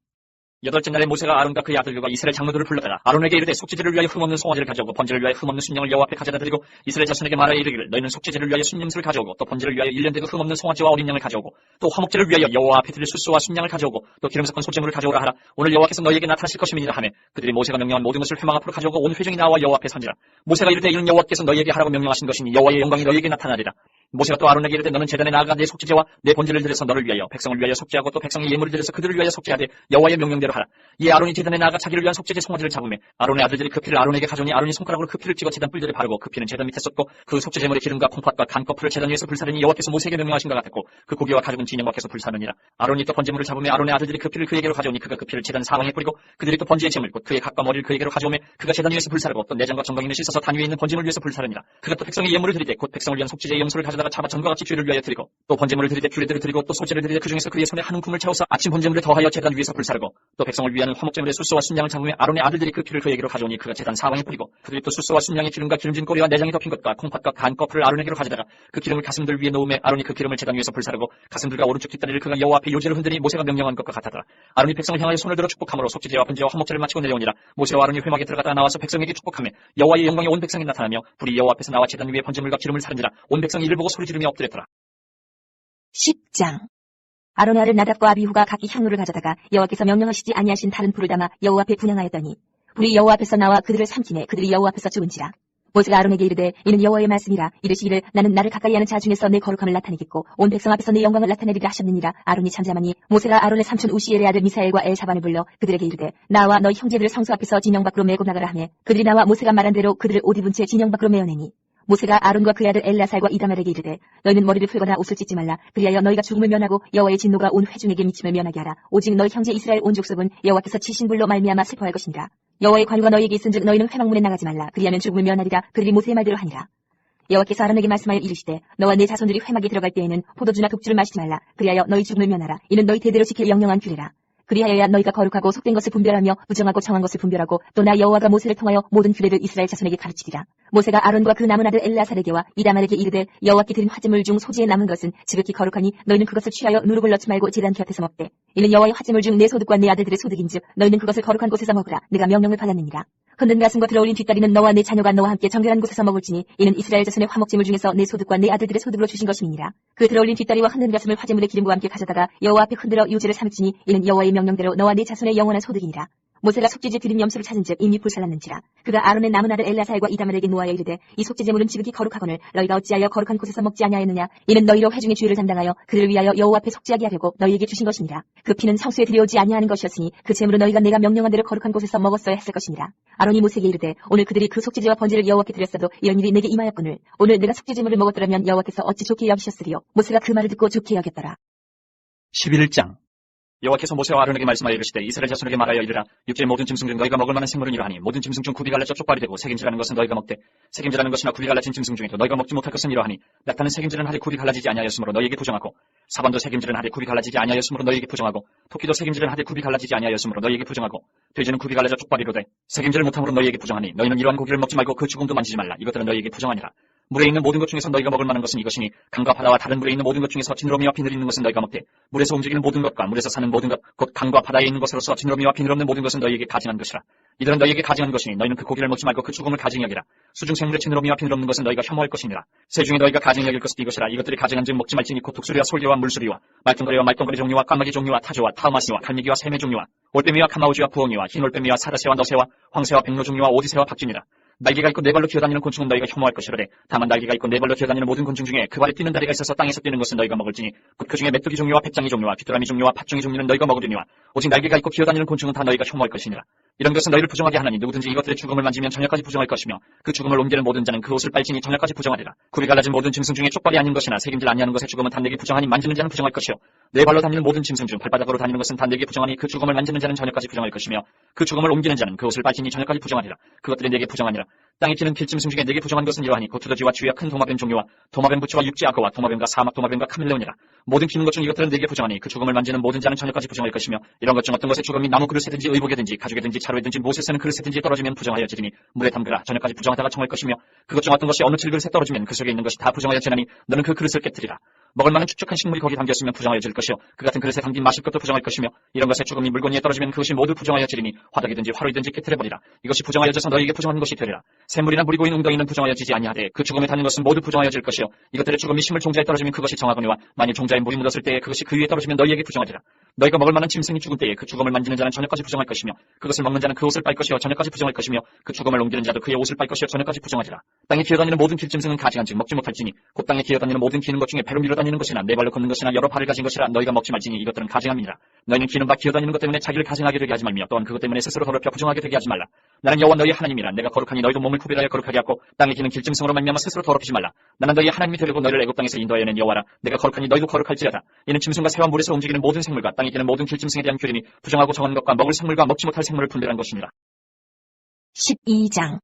8째 날에 모세가 아론과 그의 아들들과 이스라엘 장로들을 불러다가 아론에게 이르되 속죄제를 위하여 흠없는 송아지를 가져오고 번제를 위하여 흠없는 순양을 여호와 앞에 가져다 드리고 이스라엘 자손에게 말하여 이르기를 너희는 속죄제를 위하여 순염소를 가져오고 또 번제를 위하여 1년 되고 흠없는 송아지와 어린 양을 가져오고 또 화목제를 위하여 여호와 앞에 드릴 수소와 순양을 가져오고 또 기름 섞은 소제물을 가져오라 하라. 오늘 여호와께서 너희에게 나타나실 것임이니라 하매 그들이 모세가 명령한 모든 것을 회막 앞으로 가져오고 온 회중이 나와 여호와 앞에 선지라. 모세가 이르되 이는 여호와께서 너희에게 하라고 명령하신 것이니 여호와의 영광이 너희에게 나타나리라. 모세가 또 아론에게 이르되 너는 제단에 나아가 내 속죄제와 내 번제를 드려서 너를 위하여 백성을 위하여 속죄하고 또 백성의 예물을 드려서 그들을 위하여 속죄하되 여호와의 명령대로 하라. 이에 아론이 제단에 나아가 자기를 위한 속죄제 송아지를 잡으며 아론의 아들들이 그 피를 아론에게 가져오니 아론이 손가락으로 그 피를 찍어 제단 뿔들에 바르고 그 피는 제단 밑에 쏟고 그 속죄제물의 기름과 콩팥과 간꺼풀을 제단 위에서 불사르니 여호와께서 모세에게 명령하신 것 같았고 그 고기와 가죽은 진영밖에서 불사르니라. 아론이 또 번제물을 잡으며 아론의 아들들이 그 피를 그에게로 가져오니 그가 그 피를 제단 사방에 뿌리고 그들이 또 번제의 제물 곧 그의 각과 머리를 그에게로 가져오며 그가 제단 위에서 불사르고 또 내장과 정강이를 씻어서 단 위에 있는 번제물 위에서 불사르니라. 그가 또 백성의 예물을 드리되 곧 백성을 위한 속죄제의 염소를 가져다가 잡아 전과 같이 죄를 위하여 드리고 또 번제물을 드리되 규례대로 드리고 또 소제를 드리되 그 중에서 그의 손에 한 움큼을 채워서 아침 번제물에 더하여 제단 위에서 불사르고 또 백성을 위하는 화목제물의 숫소와 순양을 잡으며 아론의 아들들이 그 피를 그에게로 가져오니 그가 제단 사방에 뿌리고 그들이 또 숫소와 순양의 기름과 기름진 꼬리와 내장이 덮인 것과 콩팥과 간꺼풀을 아론에게로 가져다가 그 기름을 가슴들 위에 놓으며 아론이 그 기름을 제단 위에서 불사르고 가슴들과 오른쪽 뒷다리를 그가 여호와 앞에 요제로 흔드니 모세가 명령한 것과 같았더라. 아론이 백성을 향하여 손을 들어 축복함으로 속죄제와 번제와 화목제를 마치고 내려오니라. 모세와 아론이 회막에 들어갔다가 나와서 백성에게 축복하며 여호와의 영광이 온 백성에 나타나며 불이 여호와 앞에서 나와 제단 위에 번제물과 기름을 사른지라. 온 백성이 이를 보고 소리 지르며 엎드렸더라. 10장. 아론의 아들 나답과 아비후가 각기 향로를 가져다가 여호와께서 명령하시지 아니하신 다른 불을 담아 여호와 앞에 분향하였더니 불이 여호와 앞에서 나와 그들을 삼키매 그들이 여호와 앞에서 죽은지라. 모세가 아론에게 이르되 이는 여호와의 말씀이라. 이르시기를 나는 나를 가까이 하는 자 중에서 내 거룩함을 나타내겠고 온 백성 앞에서 내 영광을 나타내리라 하셨느니라. 아론이 잠잠하니 모세가 아론의 삼촌 우시엘의 아들 미사엘과 엘사반을 불러 그들에게 이르되 나와 너희 형제들을 성소 앞에서 진영 밖으로 메고 나가라 하매 그들이 나와 모세가 말한 대로 그들을 옷 입은 채 진영 밖으로 메어내니 모세가 아론과 그의 아들 엘라살과 이다말에게 이르되 너희는 머리를 풀거나 옷을 찢지 말라. 그리하여 너희가 죽음을 면하고 여호와의 진노가 온 회중에게 미침을 면하게 하라. 오직 너희 형제 이스라엘 온 족속은 여호와께서 치신 불로 말미암아 슬퍼할 것이니라. 여호와의 관유가 너희에게 있은즉 너희는 회막문에 나가지 말라. 그리하면 죽음을 면하리라. 그들이 모세의 말대로 하니라. 여호와께서 아론에게 말씀하여 이르시되 너와 네 자손들이 회막에 들어갈 때에는 포도주나 독주를 마시지 말라. 그리하여 너희 죽음을 면하라. 이는 너희 대대로 지킬 영영한 규례라. 그리하여야 너희가 거룩하고 속된 것을 분별하며 부정하고 정한 것을 분별하고 또 나 여호와가 모세를 통하여 모든 규례를 이스라엘 자손에게 가르치리라. 모세가 아론과 그 남은 아들 엘라사르게와 이다말에게 이르되 여호와께 드린 화제물 중 소지에 남은 것은 지극히 거룩하니 너희는 그것을 취하여 누룩을 넣지 말고 제단 곁에서 먹되 이는 여호와의 화제물 중 내 소득과 내 아들들의 소득인즉 너희는 그것을 거룩한 곳에서 먹으라. 내가 명령을 받았느니라. 흔든 가슴과 들어올린 뒷다리는 너와 내 자녀가 너와 함께 정결한 곳에서 먹을지니 이는 이스라엘 자손의 화목제물 중에서 내 소득과 내 아들들의 소득으로 주신 것임이니라. 그 들어올린 뒷다리와 흔든 가슴을 화제물의 기름과 함께 가져다가 여호와 앞에 흔들어 유제를 삼지니 이는 여호와의 명령대로 너와 내 자손의 영원한 소득이니라. 모세가 속죄제 드린 염소를 찾은즉 이미 불살랐는지라. 그가 아론의 남은 아들 엘라살과 이다말에게 노하여 이르되 이 속죄제물은 지극히 거룩하거늘 너희가 어찌하여 거룩한 곳에서 먹지 아니하였느냐. 이는 너희로 회중의 죄를 담당하여 그들을 위하여 여호와 앞에 속죄하게 하려고 너희에게 주신 것이니라. 그 피는 성소에 들여오지 아니하는 것이었으니 그 제물은 너희가 내가 명령한 대로 거룩한 곳에서 먹었어야 했을 것이니라. 아론이 모세에게 이르되 오늘 그들이 그 속죄제와 번제를 여호와께 드렸어도 이런 일이 내게 임하였거늘 오늘 내가 속죄제물을 먹었더라면 여호와께서 어찌 좋게 여기셨으리요. 모세가 그 말을 듣고 좋게 여겼더라. 11장. 여호와께서 모세와 아론에게 말씀하여 이르시되 이스라엘 자손에게 말하여 이르라. 육지의 모든 짐승 중 너희가 먹을 만한 생물은 이러하니 모든 짐승 중 굽이 갈라져 쪽발이 되고 색임질하는 것은 너희가 먹되 색임질하는 것이나 굽이 갈라진 짐승 중에도 너희가 먹지 못할 것은 이러하니 낙타는 색임질은 하되 굽이 갈라지지 아니하였으므로 너희에게 부정하고 사반도 색임질은 하되 굽이 갈라지지 아니하였으므로 너희에게 부정하고 토끼도 색임질은 하되 굽이 갈라지지 아니하였으므로 너희에게 부정하고 돼지는 굽이 갈라져 쪽발이로되 색임질을 못함으로 너희에게 부정하니 너희는 이러한 고기를 먹지 말고 그 죽음도 만지지 말라. 이것들은 너희에게 부정하니라. 물에 있는 모든 것 중에서 너희가 먹을 만한 것은 이것이니 강과 바다와 다른 물에 있는 모든 것 중에서 지느러미와 비늘 있는 것은 너희가 먹되 물에서 움직이는 모든 것과 물에서 사는 모든 것 곧 강과 바다에 있는 것으로서 지느러미와 비늘 없는 모든 것은 너희에게 가증한 것이라. 이들은 너희에게 가증한 것이니 너희는 그 고기를 먹지 말고 그 죽음을 가증히 여기라. 수중 생물의 지느러미와 비늘 없는 것은 너희가 혐오할 것이니라. 새 중에 너희가 가증히 여길 것은 이것이라. 이것들이 가증한즉 먹지 말지니 곧 독수리와 솔개와 물수리와 말똥거리와 말똥거리 종류와 까마귀 종류와 타조와 타우마시와 갈매기와 새매 종류와 올빼미와 카마우지와 부엉이와 흰 올빼미와 사라새와 너새와 황새와 백로 종류와 오디새와 박쥐니라. 날개가 있고 네 발로 기어다니는 곤충은 너희가 혐오할 것이로되 다만 날개가 있고 네 발로 기어다니는 모든 곤충 중에 그 발에 뛰는 다리가 있어서 땅에서 뛰는 것은 너희가 먹을지니 곧 그 중에 메뚜기 종류와 백장이 종류와 귀뚜라미 종류와 팥종이 종류는 너희가 먹으리니와 오직 날개가 있고 기어다니는 곤충은 다 너희가 혐오할 것이니라. 이런 것은 너희를 부정하게 하나니 누구든지 이것들의 죽음을 만지면 저녁까지 부정할 것이며 그 죽음을 옮기는 모든 자는 그 옷을 빨지니 저녁까지 부정하리라. 굴이 갈라진 모든 짐승 중에 족발이 아닌 것이나 새김질 아니하는 것의 죽음은 단내게 부정하니 만지는 자는 부정할 것이요 네 발로 다니는 모든 짐승 중 발바닥으로 다니는 것은 단내게 부정하니 그 죽음을 만지는 자는 저녁까지 부정할 것이며 그 죽음을 옮기는 자는 그 옷을 빨지니 저녁까지 부정하리라. 그것들이 내게 부정하니라. 땅에 기는 길짐승 중에 내게 부정한 것은 이러하니 곧 두더지와 쥐와 큰 도마뱀 종류와 도마뱀 부추와 육지 악어와 도마뱀과 사막 도마뱀과 카멜레온이라. 모든 기는 것 중 이것들은 내게 부정하니 그 죽음을 만지는 모든 자는 저녁까지 부정할 것이며 이런 것 중 어떤 것의 죽음이 나무 그릇에든지 의복에든지 가죽에든지 자루에든지 못에 쓰는 그릇에든지 떨어지면 부정하여지리니 물에 담그라. 저녁까지 부정하다가 정할 것이며 그것 중 어떤 것이 어느 질그릇에 떨어지면 그 속에 있는 것이 다 부정하여지나니 너는 그 그릇을 깨뜨리라. 먹을 만한 축축한 식물이 거기 담겼으면 부정하여질 것이요 그 같은 그릇에 담긴 마실 것도 부정할 것이며 이런 것의 죽음이 물건 위에 떨어지면 그것이 모두 부정하여지리니 화덕이든지 화로이든지 깨뜨려버리라. 이것이 부정하여져서 너희에게 부정한 것이 되리라. 샘물이나 물이 고인 웅덩이는 부정하여지지 아니하되 그 죽음에 닿는 것은 모두 부정하여질 것이요 이것들의 죽음이 식물 종자에 떨어지면 그것이 정하거니와 만일 종자에 물이 묻었을 때에 그것이 그 위에 떨어지면 너희에게 부정하리라. 너희가 먹을 만한 짐승이 죽은 때에 그 죽음을 만지는 자는 저녁까지 부정할 것이며 그것을 먹는 자는 그 옷을 빨 것이요 저녁까지 부정할 것이며 그 죽음을 옮기는 자도 그의 옷을 빨 것이요 저녁까지 부정하리라. 땅에 기어다니는 모든 길짐승은 가증한즉 먹지 못할지니 곧 땅에 기어다니는 모든 기는 것 중에 배로 밀어다니는 것이나 네 발로 걷는 것이나 여러 발을 가진 것이라 너희가 먹지 말지니 이것들은 가증함이니라. 너희는 기는 바 기어다니는 것 때문에 자기를 가증하게 되게 하지 말며 또한 그것 때문에 스스로 더럽혀 부정하게 되게 하지 말라. 나는 여호와 너희 하나님이라. 내가 거룩하니 너희도 몸을 구별하여 거룩하게 하고 땅에 기는 길짐승으로 말미암아 스스로 더럽히지 말라. 나는 너희 하나님이 되려고 너희를 애굽 땅에서 인도하여 낸 여호와라. 내가 거룩하니 너희도 거룩할지어다. 이는 짐승과 새와 물에서 움직이는 모든 생물과 땅에 기는 모든 길짐승에 대한 규례니 부정하고 정하는 것과 먹을 생물과 먹지 못할 생물을 분별한 것이니라. 12장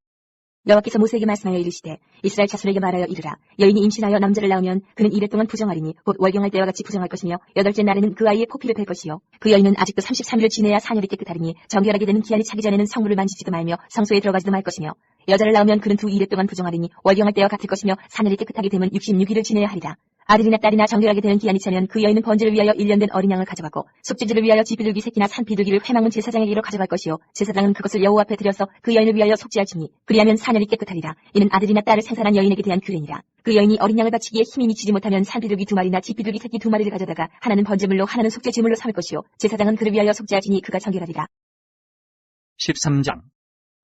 여호와께서 모세에게 말씀하여 이르시되 이스라엘 자손에게 말하여 이르라. 여인이 임신하여 남자를 낳으면 그는 2일 동안 부정하리니 곧 월경할 때와 같이 부정할 것이며 8째 날에는 그 아이의 포피를 뺄 것이요 그 여인은 아직도 33일을 지내야 사녀리 깨끗하리니 정결하게 되는 기한이 차기 전에는 성물을 만지지도 말며 성소에 들어가지도 말 것이며 여자를 낳으면 그는 2일 동안 부정하리니 월경할 때와 같을 것이며 사녀리 깨끗하게 되면 66일을 지내야 하리라. 아들이나 딸이나 정결하게 되는 기한이 차면 그 여인은 번제를 위하여 1년 된 어린 양을 가져가고 속죄제를 위하여 쥐비둘기 새끼나 산비둘기를 회막문 제사장에게로 가져갈 것이요 제사장은 그것을 여호와 앞에 드려서 그 여인을 위하여 속죄할지니 그리하면 사년이 깨끗하리라. 이는 아들이나 딸을 생산한 여인에게 대한 규례니라. 그 여인이 어린 양을 바치기에 힘이 미치지 못하면 산비둘기 2마리나 쥐비둘기 새끼 2마리를 가져다가 하나는 번제물로 하나는 속죄제물로 삼을 것이요 제사장은 그를 위하여 속죄할지니 그가 정결하리라. 13장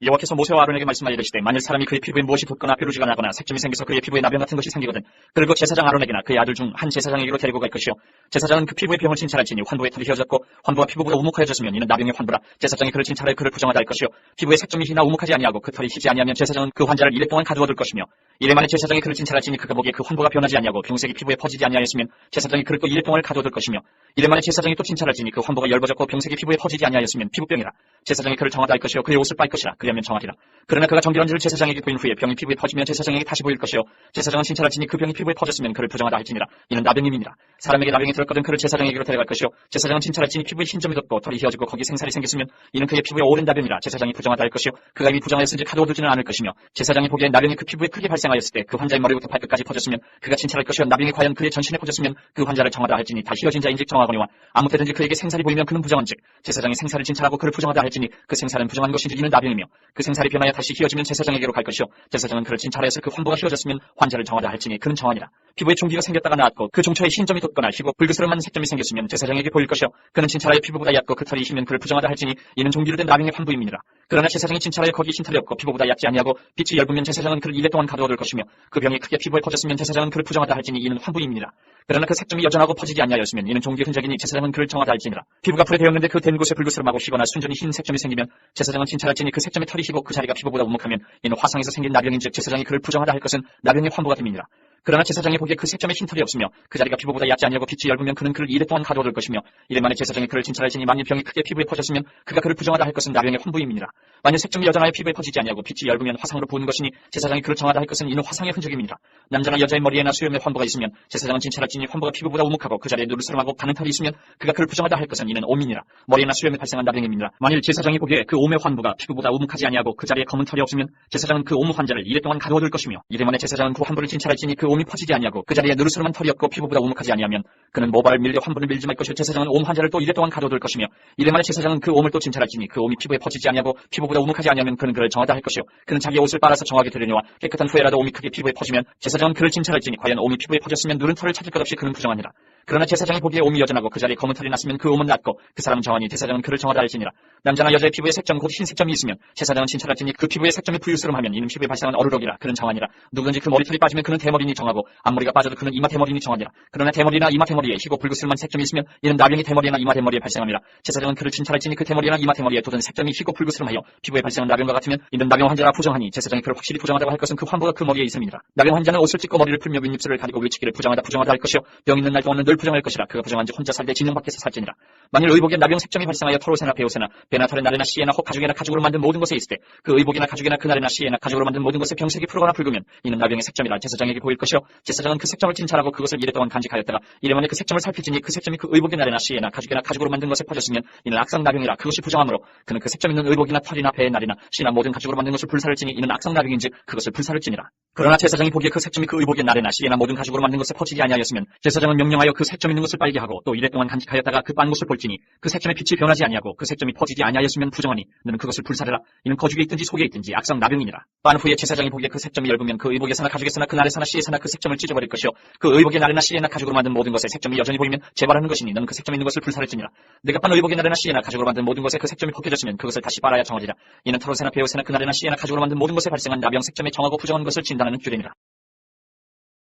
여호와께서 모세와 아론에게 말씀하여 이르시되 만일 사람이 그의 피부에 무엇이 돋거나 뾰루지가 나거나 색점이 생겨서 그의 피부에 나병 같은 것이 생기거든 그리고 제사장 아론에게나 그의 아들 중 한 제사장에게로 데리고 갈 것이요 제사장은 그 피부의 병을 진찰할지니 환부의 털이 휘어졌고 환부가 피부보다 우묵하여졌으면 이는 나병의 환부라. 제사장이 그를 진찰하여 그를 부정하다 할 것이요 피부에 색점이 희나 우묵하지 아니하고 그 털이 희지 아니하면 제사장은 그 환자를 1일 동안 가두어 둘 것이며 1일 만에 제사장이 그를 진찰할지니 그가 보기에 그 환부가 변하지 아니하고 병색이 피부에 퍼지지 아니하였으면 제사장이 그를 또 1일 동안 가두어 둘 것이며 1일 만에 제사장이 또 진찰할지니 그 환부가 열버졌고 병색이 피부에 퍼지지 아니하였으면 피부병이라. 제사장이 그를 정하다 할 것이요 그의 옷을 빨 것이라. 그리하면 정하리라. 그러나 그가 정결한지를 제사장에게 보인 후에 병이 피부에 퍼지면 제사장에게 다시 보일 것이요 제사장은 진찰할지니 그 병이 피부에 퍼졌으면 그를 부정하다 할지니라. 이는 나병임이니라. 사람에게 나병이 들었거든 그를 제사장에게로 데려갈 것이요 제사장은 진찰할지니 피부에 흰점이 돋고 털이 휘어지고 거기 생살이 생겼으면 이는 그의 피부에 오랜 나병이라. 제사장이 부정하다 할 것이요 그가 이미 부정하였은지 가두어두지는 않을 것이며 제사장이 보기에 나병이 그 피부에 크게 발생하였을 때 그 환자의 머리부터 발끝까지 퍼졌으면 그가 진찰할 것이요 나병이 과연 그의 전신에 퍼졌으면 그 환자를 정하다 할지니 다 휘어진 자인즉 정하거니와 아무 때든지 그에게 생살이 보이면 그는 부정한즉 제사장이 생살을 진찰하고 그를 부정하다 할지니 그 생살은 부정한 것인즉 이는 나병이며 그 생살이 변하여 다시 휘어지면 제사장에게로 갈 것이요 제사장은 그를 진찰하여서 그 환부가 휘어졌으면 환자를 정하다 할지니 그는 정하니라. 피부에 종기가 생겼다가 나았고 그 종처에 흰점이 돋거나 희고 불그스름한 색점이 생겼으면 제사장에게 보일 것이요 그는 진찰하여 피부보다 얕고 그 털이 희면 그를 부정하다 할지니 이는 종기로 된 나병의 환부임이니라. 그러나 제사장이 진찰하여 거기 흰털이 없고 피부보다 얕지 아니하고 빛이 엷으면 제사장은 그를 1일 동안 가두어둘 것이며 그 병이 크게 피부에 퍼졌으면 제사장은 그를 부정하다 할지니 이는 환부임이니라. 그러나 그 색점이 여전하고 퍼지지 아니하였으면 이는 종기의 흔적이니 제사장은 그를 정하다 할지니라. 피부가 불에 되었는데 그 된 곳에 불그스름하고 희거나 순전히 흰 색점이 생기면 제사장은 진찰할지니 그 색점의 털이 희고 그 자리가 피부보다 우묵하면 이는 화상에서 생긴 나병인즉 제사장이 그를 부정하다 할 것은 나병의 환부가 됨이니라. 그러나 제사장이 보기에 그 색점에 흰털이 없으며 그 자리가 피부보다 얕지 아니하고 빛이 엷으면 그는 그를 1일 동안 가두어둘 것이며 1일 만에 제사장이 그를 진찰할지니 만일 병이 크게 피부에 퍼졌으면 그가 그를 부정하다 할 것은 나병의 환부임이니라. 만일 색점이 여전하여 피부에 퍼지지 아니하고 빛이 엷으면 화상으로 부은 것이니 제사장이 그를 정하다 할 것은 이는 화상의 흔적임이니라. 남자나 여자의 머리에나 수염에 환부가 있으면 제사장은 진찰할지니 환부가 피부보다 우묵하고 그 자리에 누르스름하고 가는 털이 있으면 그가 그를 부정하다 할 것은 이는 옴이니라. 머리에나 수염에 발생한 나병임이니라. 만일 제사장이 보기에 그 옴의 환부가 피부보다 우묵하지 아니하고 그 자리에 검은 털이 없으면 제사장은 그 옴 환자를 1일 동안 가두어둘 것이며 1일 만에 제사장은 그 환부를 진찰할지니 그 옴이 퍼지지 아니하고 그 자리에 누르스름한 털이 없고 피부보다 우묵하지 아니하면 그는 모발을 밀려 환부를 밀지 말 것이요 제사장은 옴 환자를 또 1일 동안 가둬둘 것이며 1일 만에 제사장은 그 옴을 또 진찰할지니 그 옴이 피부에 퍼지지 아니하고 피부보다 우묵하지 아니하면 그는 그를 정하다 할 것이요 그는 자기의 옷을 빨아서 정하게 되려니와 깨끗한 후에라도 옴이 크게 피부에 퍼지면 제사장은 그를 진찰할지니 과연 옴이 피부에 퍼졌으면 누른 털을 찾을 것 없이 그는 부정하니라. 그러나 제사장이 보기에 옴이 여전하고 그 자리에 검은 털이 났으면 그 옴은 낫고 그 사람은 정하니 제사장은 그를 정하다 할지니라. 남자나 남자나 여자의 피부에 색점 곧 흰색점이 있으면 제사장은 진찰할지니 그 피부에 색점이 부유스름하면 이는 피부에 발생한 어루럭이라 그는 정하니라. 누구든지 그 머리털이 빠지면 그는 대머리니 정하고 앞머리가 빠져도 그는 이마 대머리니 정하니라. 그러나 대머리나 이마 대머리에 희고 붉으스름한 색점이 있으면 이는 나병이 대머리나 이마 대머리에 발생함이라. 제사장은 그를 진찰할지니 그 대머리나 이마 대머리에 돋은 색점이 희고 붉으스름하여 피부에 발생한 나병과 같으면 이는 나병 환자라 부정하니 제사장이 그를 확실히 부정하다고 할 것은 그 환부가 그 머리에 있음이니라. 나병 환자는 옷을 찢고 머리를 풀며 윗입술을 가리고 외치기를 부정하다 할 것이요 병 있는 날 동안은 늘 부정할 것이라. 그가 부정한지 혼자 살되 진영 밖에서 살지니라. 만일 의복에 나병 색점이 발생하여 털옷에나 베옷에나 배나 털에 나래나 씨에나 혹 가죽에나 가죽으로 만든 모든 것에 있을 때 그 의복이나 가죽이나 그날에나 씨에나 가죽으로 만든 모든 것에 병색이 푸르거나 붉으면 이는 나병의 색점이라 제사장에게 보일 것이요 제사장은 그 색점을 진찰하고 그것을 이래 동안 간직하였다가 이래 만에 그 색점을 살필지니 그 색점이 그 의복의 날에나 씨에나 가죽이나 가죽으로 만든 것에 퍼졌으면 이는 악성 나병이라. 그것이 부정하므로 그는 그 색점 있는 의복이나 털이나 배의 날이나 씨나 모든 가죽으로 만든 것을 불사를지니 이는 악성 나병인즉 그것을 불사를지니라. 그러나 제사장이 보기에 그 색점이 그 의복의 날에나 씨에나 모든 가죽으로 만든 것에 퍼지지 아니하였으면 제사장은 명령하여 그 색점 있는 것을 빨게 하고 또 이래 동안 간직하였다가 그 빤 것을 볼지니 그 색점의 빛이 변하지 아니하고 그 색점이 퍼지지 아니하였으면 부정하니 너는 그것을 불사르라. 이는 거죽에 있든지 속에 있든지 악성 나병이니라. 빤 후에 제사장이 보기에 그 색점이 엷으면 그 의복에서나 가죽에서나 그 날에서나 씨에서나 그 색점을 찢어버릴 것이요 그 의복의 날에나 씨에나 가죽으로 만든 모든 것에 색점이 여전히 보이면 재발하는 것이니 너는 그 색점 있는 것을 불사를지니라. 내가 빤 의복의 날에나 씨에나 가죽으로 만든 모든 것에 그 색점이 벗겨졌으면 그것을 다시 빨아야 정하리라. 이는 털옷에나 베옷에나 그 날에나 씨에나 가죽으로 만든 모든 것에 발생한 나병 색점에 정하고 부정한 것을 진단하는 규례니라.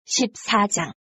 14장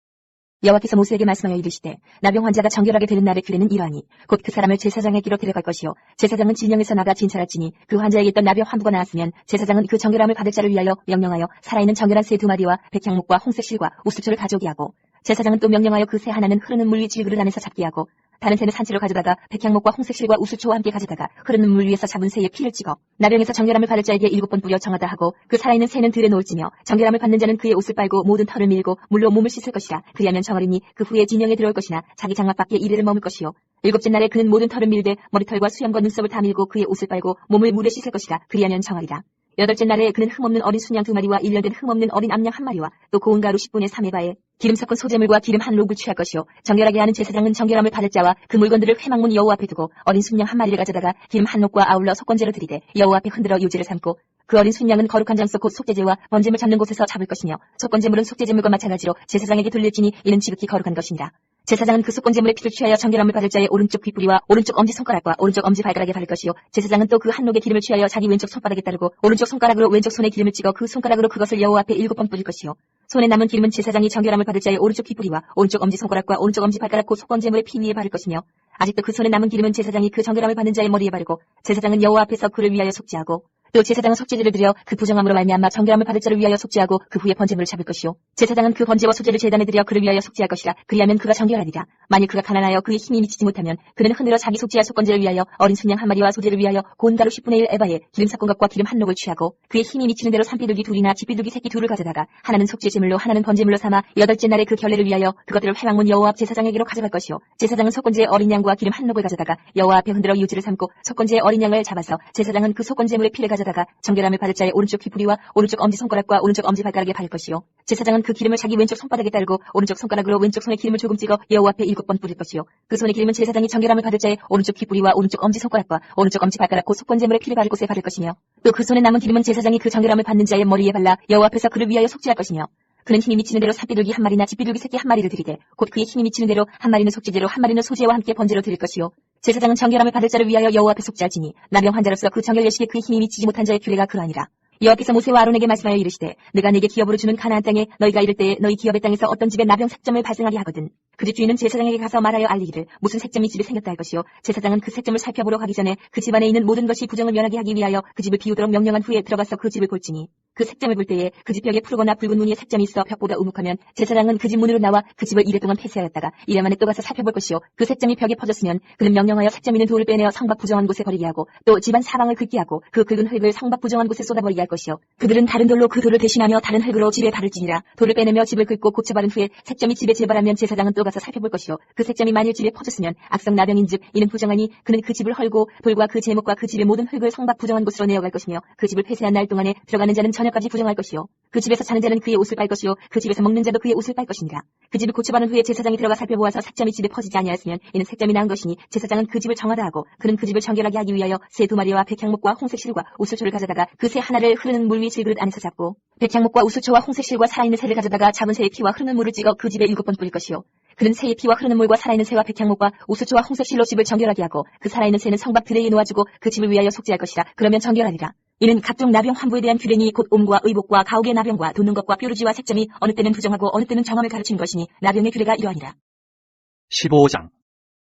여호와께서 모세에게 말씀하여 이르시되 나병 환자가 정결하게 되는 날의 규례는 이러하니 곧 그 사람을 제사장에게로 데려갈 것이요 제사장은 진영에서 나가 진찰할지니 그 환자에게 있던 나병 환부가 나았으면 제사장은 그 정결함을 받을 자를 위하여 명령하여 살아있는 정결한 새 2마리와 백향목과 홍색 실과 우수초를 가져오게 하고 제사장은 또 명령하여 그 새 하나는 흐르는 물 위 질그릇 안에서 잡게 하고 다른 새는 산채로 가져다가 백향목과 홍색 실과 우수초와 함께 가져다가 흐르는 물 위에서 잡은 새의 피를 찍어 나병에서 정결함을 받을 자에게 7번 뿌려 정하다 하고 그 살아있는 새는 들에 놓을지며 정결함을 받는 자는 그의 옷을 빨고 모든 털을 밀고 물로 몸을 씻을 것이라. 그리하면 정하리니 그 후에 진영에 들어올 것이나 자기 장막 밖에 이래를 머물 것이요 7째 날에 그는 모든 털을 밀되 머리털과 수염과 눈썹을 다 밀고 그의 옷을 빨고 몸을 물에 씻을 것이라. 그리하면 정하리라. 8째 날에 그는 흠없는 어린 순양 2마리와 1년된 흠없는 어린 암양 1마리와 또 고운 가루 10분의 3의 바에 기름 섞은 소재물과 기름 한 록을 취할 것이요 정결하게 하는 제사장은 정결함을 받을 자와 그 물건들을 회막문 여호와 앞에 두고 어린 순양 1마리를 가져다가 기름 한 록과 아울러 속건제로 드리되 여호와 앞에 흔들어 유제를 삼고 그 어린 순양은 거룩한 장소 곧 속죄제와 번제물 잡는 곳에서 잡을 것이며 속건제물은 속죄제물과 마찬가지로 제사장에게 돌릴지니 이는 지극히 거룩한 것이니라. 제사장은 그 속건제물의 피를 취하여 정결함을 받을 자의 오른쪽 귓뿌리와 오른쪽 엄지손가락과 오른쪽 엄지발가락에 바를 것이요 제사장은 또 그 한 록의 기름을 취하여 자기 왼쪽 손바닥에 따르고 오른쪽 손가락으로 왼쪽 손에 기름을 찍어 그 손가락으로 그것을 여호와 앞에 7번 뿌릴 것이요 손에 남은 기름은 제사장이 정결함을 받을 자의 오른쪽 귓뿌리와 오른쪽 엄지손가락과 오른쪽 엄지발가락 곧 속건제물의 피 위에 바를 것이며 아직도 그 손에 남은 기름은 제사장이 그 정결함을 받는 자의 머리에 바르고 제사장은 여호와 앞에서 그를 위하여 속죄하고 또 제사장은 속죄제를 드려 그 부정함으로 말미암아 정결함을 받을 자를 위하여 속죄하고 그 후에 번제물을 잡을 것이요 제사장은 그 번제와 소제를 제단에 드려 그를 위하여 속죄할 것이라. 그리하면 그가 정결하리라. 만일 그가 가난하여 그의 힘이 미치지 못하면 그는 흔들어 자기 속죄할 속건제를 위하여 어린 순양 1마리와 소제를 위하여 고운 가루 10분의 1 에바에 기름 섞은 것과 기름 한 록을 취하고 그의 힘이 미치는 대로 산비둘기 2이나 집비둘기 새끼 2를 가져다가 하나는 속죄제물로 하나는 번제물로 삼아 8째 날에 그 결례를 위하여 그것들을 회막문 여호와 앞 제사장에게로 가져갈 것이요 제사장은 속건제의 어린 양과 기름 한 록을 가져다가 여호와 앞에 흔들어 유지를 삼고 속건제의 어린 양을 잡아서 제사장은 그 속건제물의 피를 가져다가 정결함을 받을 자의 오른쪽 귓뿌리와 오른쪽 엄지손가락과 오른쪽 엄지발가락에 바를 것이요 제사장은 그 기름을 자기 왼쪽 손바닥에 따르고 오른쪽 손가락으로 왼쪽 손에 기름을 조금 찍어 여호와 앞에 7번 뿌릴 것이요 그 손의 기름은 제사장이 정결함을 받을 자의 오른쪽 귓뿌리와 오른쪽 엄지손가락과 오른쪽 엄지발가락 곧 속건제물의 피를 바를 곳에 바를 것이며 또 그 손에 남은 기름은 제사장이 그 정결함을 받는 자의 머리에 발라 여호와 앞에서 그를 위하여 속죄할 것이며 그는 힘이 미치는 대로 산비둘기 1마리나 집비둘기 새끼 1마리를 드리되 곧 그의 힘이 미치는 대로 1마리는 속죄제로 1마리는 소제와 함께 번제로 드릴 것이요 제사장은 정결함을 받을 자를 위하여 여호와 앞에 속죄할지니 나병 환자로서 그 정결 예식에 그의 힘이 미치지 못한 자의 규례가 그러하니라. 여호와께서 모세와 아론에게 말씀하여 이르시되 내가 네게 기업으로 주는 가나안 땅에 너희가 이를 때에 너희 기업의 땅에서 어떤 집에 나병 색점을 발생하게 하거든 그 집 주인은 제사장에게 가서 말하여 알리기를 무슨 색점이 집에 생겼다 할 것이요 제사장은 그 색점을 살펴보러 가기 전에 그 집 안에 있는 모든 것이 부정을 면하게 하기 위하여 그 집을 비우도록 명령한 후에 들어가서 그 집을 볼지니 그 색점을 볼 때에 그 집 벽에 푸르거나 붉은 무늬의 색점이 있어 벽보다 우묵하면 제사장은 그 집 문으로 나와 그 집을 이래 동안 폐쇄하였다가 이래 만에 또 가서 살펴볼 것이요 그 색점이 벽에 퍼졌으면 그는 명령하여 색점 있는 돌을 빼내어 성밖 부정한 곳에 버리게 하고 또 집안 사방을 긁게 하고 그 긁은 흙을 성밖 부정한 곳에 쏟아버리게 할 것이요 그들은 다른 돌로 그 돌을 대신하며 다른 흙으로 집에 바를지니라. 돌을 빼내며 집을 긁고 고쳐 바른 후에 색점이 집에 재발하면 제사장은 또 가서 살펴볼 것이요 그 색점이 만일 집에 퍼졌으면 악성 나병인즉 이는 부정하니 그는 그 집을 헐고 돌과 그 제목과 그 집의 모든 흙을 성밖 부정한 곳으로 내어갈 것이며 그 집을 폐쇄한 날 동안에 들어가는 자는 저녁까지 부정할 것이요 그 집에서 자는 자는 그의 옷을 빨 것이요 그 집에서 먹는 자도 그의 옷을 빨 것이니라. 그 집을 고쳐바른 후에 제사장이 들어가 살펴보아서 색점이 집에 퍼지지 아니하였으면 이는 색점이 나은 것이니 제사장은 그 집을 정하다 하고 그는 그 집을 정결하게 하기 위하여 새 2마리와 백향목과 홍색 실과 우수초를 가져다가 그 새 하나를 흐르는 물 위 질그릇 안에서 잡고 백향목과 우수초와 홍색 실과 살아있는 새를 가져다가 잡은 새의 피와 흐르는 물을 찍어 그 집에 7번 뿌릴 것이요 그는 새의 피와 흐르는 물과 살아있는 새와 백향목과 우수초와 홍색실로 집을 정결하게 하고 그 살아있는 새는 성박 드레에 놓아주고 그 집을 위하여 속죄할 것이라. 그러면 정결하리라. 이는 각종 나병 환부에 대한 규례니 곧 옴과 의복과 가옥의 나병과 돋는 것과 뾰루지와 색점이 어느 때는 부정하고 어느 때는 정함을 가르치는 것이니 나병의 규례가 이러하니라. 15장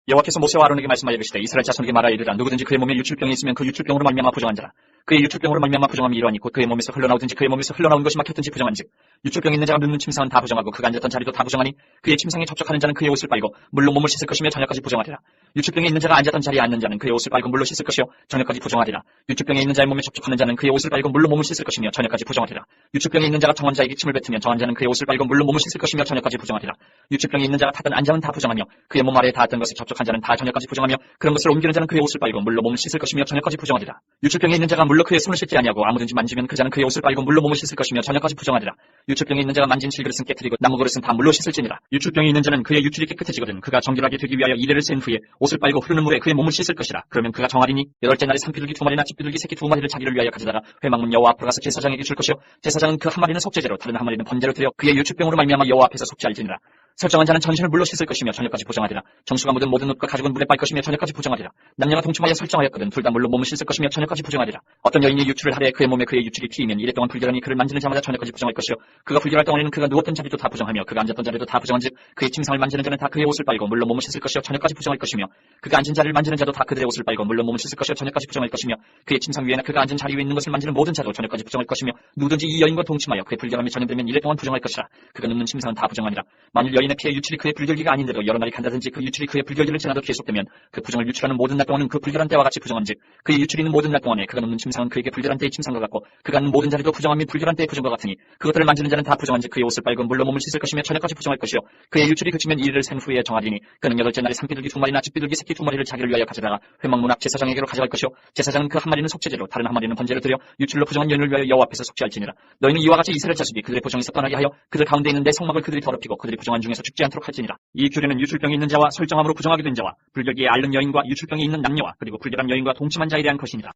여호와께서 모세와 아론에게 말씀하여 이르시되 이스라엘 자손에게 말하여 이르라. 누구든지 그의 몸에 유출병이 있으면 그 유출병으로 말미암아 부정한 자라. 그의 유출병으로 말미암아 부정함이 이러하니 곧 그의 몸에서 흘러나오든지 그의 몸에서 흘러나온 것이 막혔든지 부정한즉 유출병이 있는 자가 눕는 침상은 다 부정하고 그가 앉았던 자리도 다 부정하니 그의 침상에 접촉하는 자는 그의 옷을 빨고 물로 몸을 씻을 것이며 저녁까지 부정하리라. 유출병이 있는 자가 앉았던 자리에 앉는 자는 그의 옷을 빨고 물로 씻을 것이요 저녁까지 부정하리라. 유출병이 있는 자의 몸에 접촉하는 자는 그의 옷을 빨고 물로 몸을 씻을 것이며 저녁까지 부정하리라. 유출병이 있는 자가 정한 자에게 침을 뱉으면 정한 자는 그의 옷을 빨고 물로 몸을 씻을 것이며 저녁까지 부정하리라. 유출병이 있는 자가 타던 안장은 다 부정하며 그의 몸 아래에 닿았던 것에 접촉한 자는 다 저녁까지 부정하며 그런 것을 옮기는 자는 그의 옷을 빨고 물로 몸을 씻을 것이며 저녁까지 부정하리라. 유출병이 있는 자가 물로 그의 손을 씻지 아니하고 아무든지 만지면 그 자는 그의 옷을 빨고 물로 몸을 씻을 것이며 저녁까지 부정하리라. 유출병이 있는 자가 만진 실그릇은 깨트리고 나무 그릇은 다 물로 씻을지니라. 유출병이 있는 자는 그의 유출이 깨끗해지거든 그가 정결하게 되기 위하여 이레를 센 후에 옷을 빨고 흐르는 물에 그의 몸을 씻을 것이라. 그러면 그가 정하리니 여덟째 날에 산비둘기 2마리나 집비둘기 새끼 2마리를 자기를 위하여 가져다가 회막문 여호와 앞으로 가서 제사장에게 줄 것이요 제사장은 그 한 마리는 속죄제로 다른 한 마리는 번제로 드려 그의 유출병으로 말미암아 여호와 앞에서 속죄할지니라. 설정한 자는 전신을 물로 씻을 것이며 저녁까지 부정하리라. 정수가 묻은 모든 옷과 가죽은 물에 빨 것이며 저녁까지 부정하리라. 남녀가 동침하여 설정하였거든 둘 다 물로 몸을 씻을 것이며 저녁까지 부정하리라. 어떤 여인이 유출을 하되 그의 몸에 그의 유출이 튀이면 이래 동안 불결하니 그를 만지는 자마다 저녁까지 부정할 것이요 그가 불결할 동안에는 그가 누웠던 자리도 다 부정하며 그가 앉았던 자리도 다 부정한즉 그의 침상을 만지는 자는 다 그의 옷을 빨고 물로 몸을 씻을 것이요 저녁까지 부정할 것이며 그가 앉은 자리를 만지는 자도 다 그들의 옷을 빨고 물로 몸을 씻을 것이요 저녁까지 부정할 것이며 그의 침상 위에나 그가 앉은 자리 위에 있는 것을 만지는 모든 자도 저녁까지 부정할 것이며 누구든지 이 여인과 동침하여 그의 불결함이 전염되면 이래 동안 부정할 것이라. 그가 눕는 침상은 다 부정하니라. 만일 여인의 피에 유출이 그의 불결기가 아닌데도 여러 날이 간다든지 그 유출이 그의 불결기를 지나도 계속되면 그 부정을 유출하는 모든 날 동안은 그 불결한 때와 같이 부정한즉 그의 유출이 있는 모든 날 동안에 그가 눕는 침상은 그에게 불결한 때의 침상과 같고 그가 앉는 모든 자리도 부정함 및 불결한 때의 부정과 같으니 그것들을 만지는 자는 다 부정한즉 그의 옷을 빨고 물로 몸을 씻을 것이며 저녁까지 부정할 것이요 그의 유출이 그치면 이를 생 후에 정하리니 그는 여덟째 날에 산비둘기 2마리나 집비둘기 새끼 2마리를 자기를 위하여 가져다가 회막문 앞 제사장에게로 가져갈 것이요 제사장은 그 한 마리는 속죄제로 다른 한 마리는 번제로 드려 유출로 부정한 여인을 위하여 여호와 앞에서 속죄할지니라. 너희는 이와 같이 이스라엘 자손이 그들의 부정에서 떠나게 하여 그들 가운데 있는 내 성막을 그들이 더럽히고 그들이 부정한 중에서 죽지 않도록 할지니라. 이 규례는 유출병이 있는 자와 설정함으로 부정하게 된 자와 불결기에 앓는 여인과 유출병이 있는 남녀와 그리고 불결한 여인과 동침한 자에 대한 것이니라.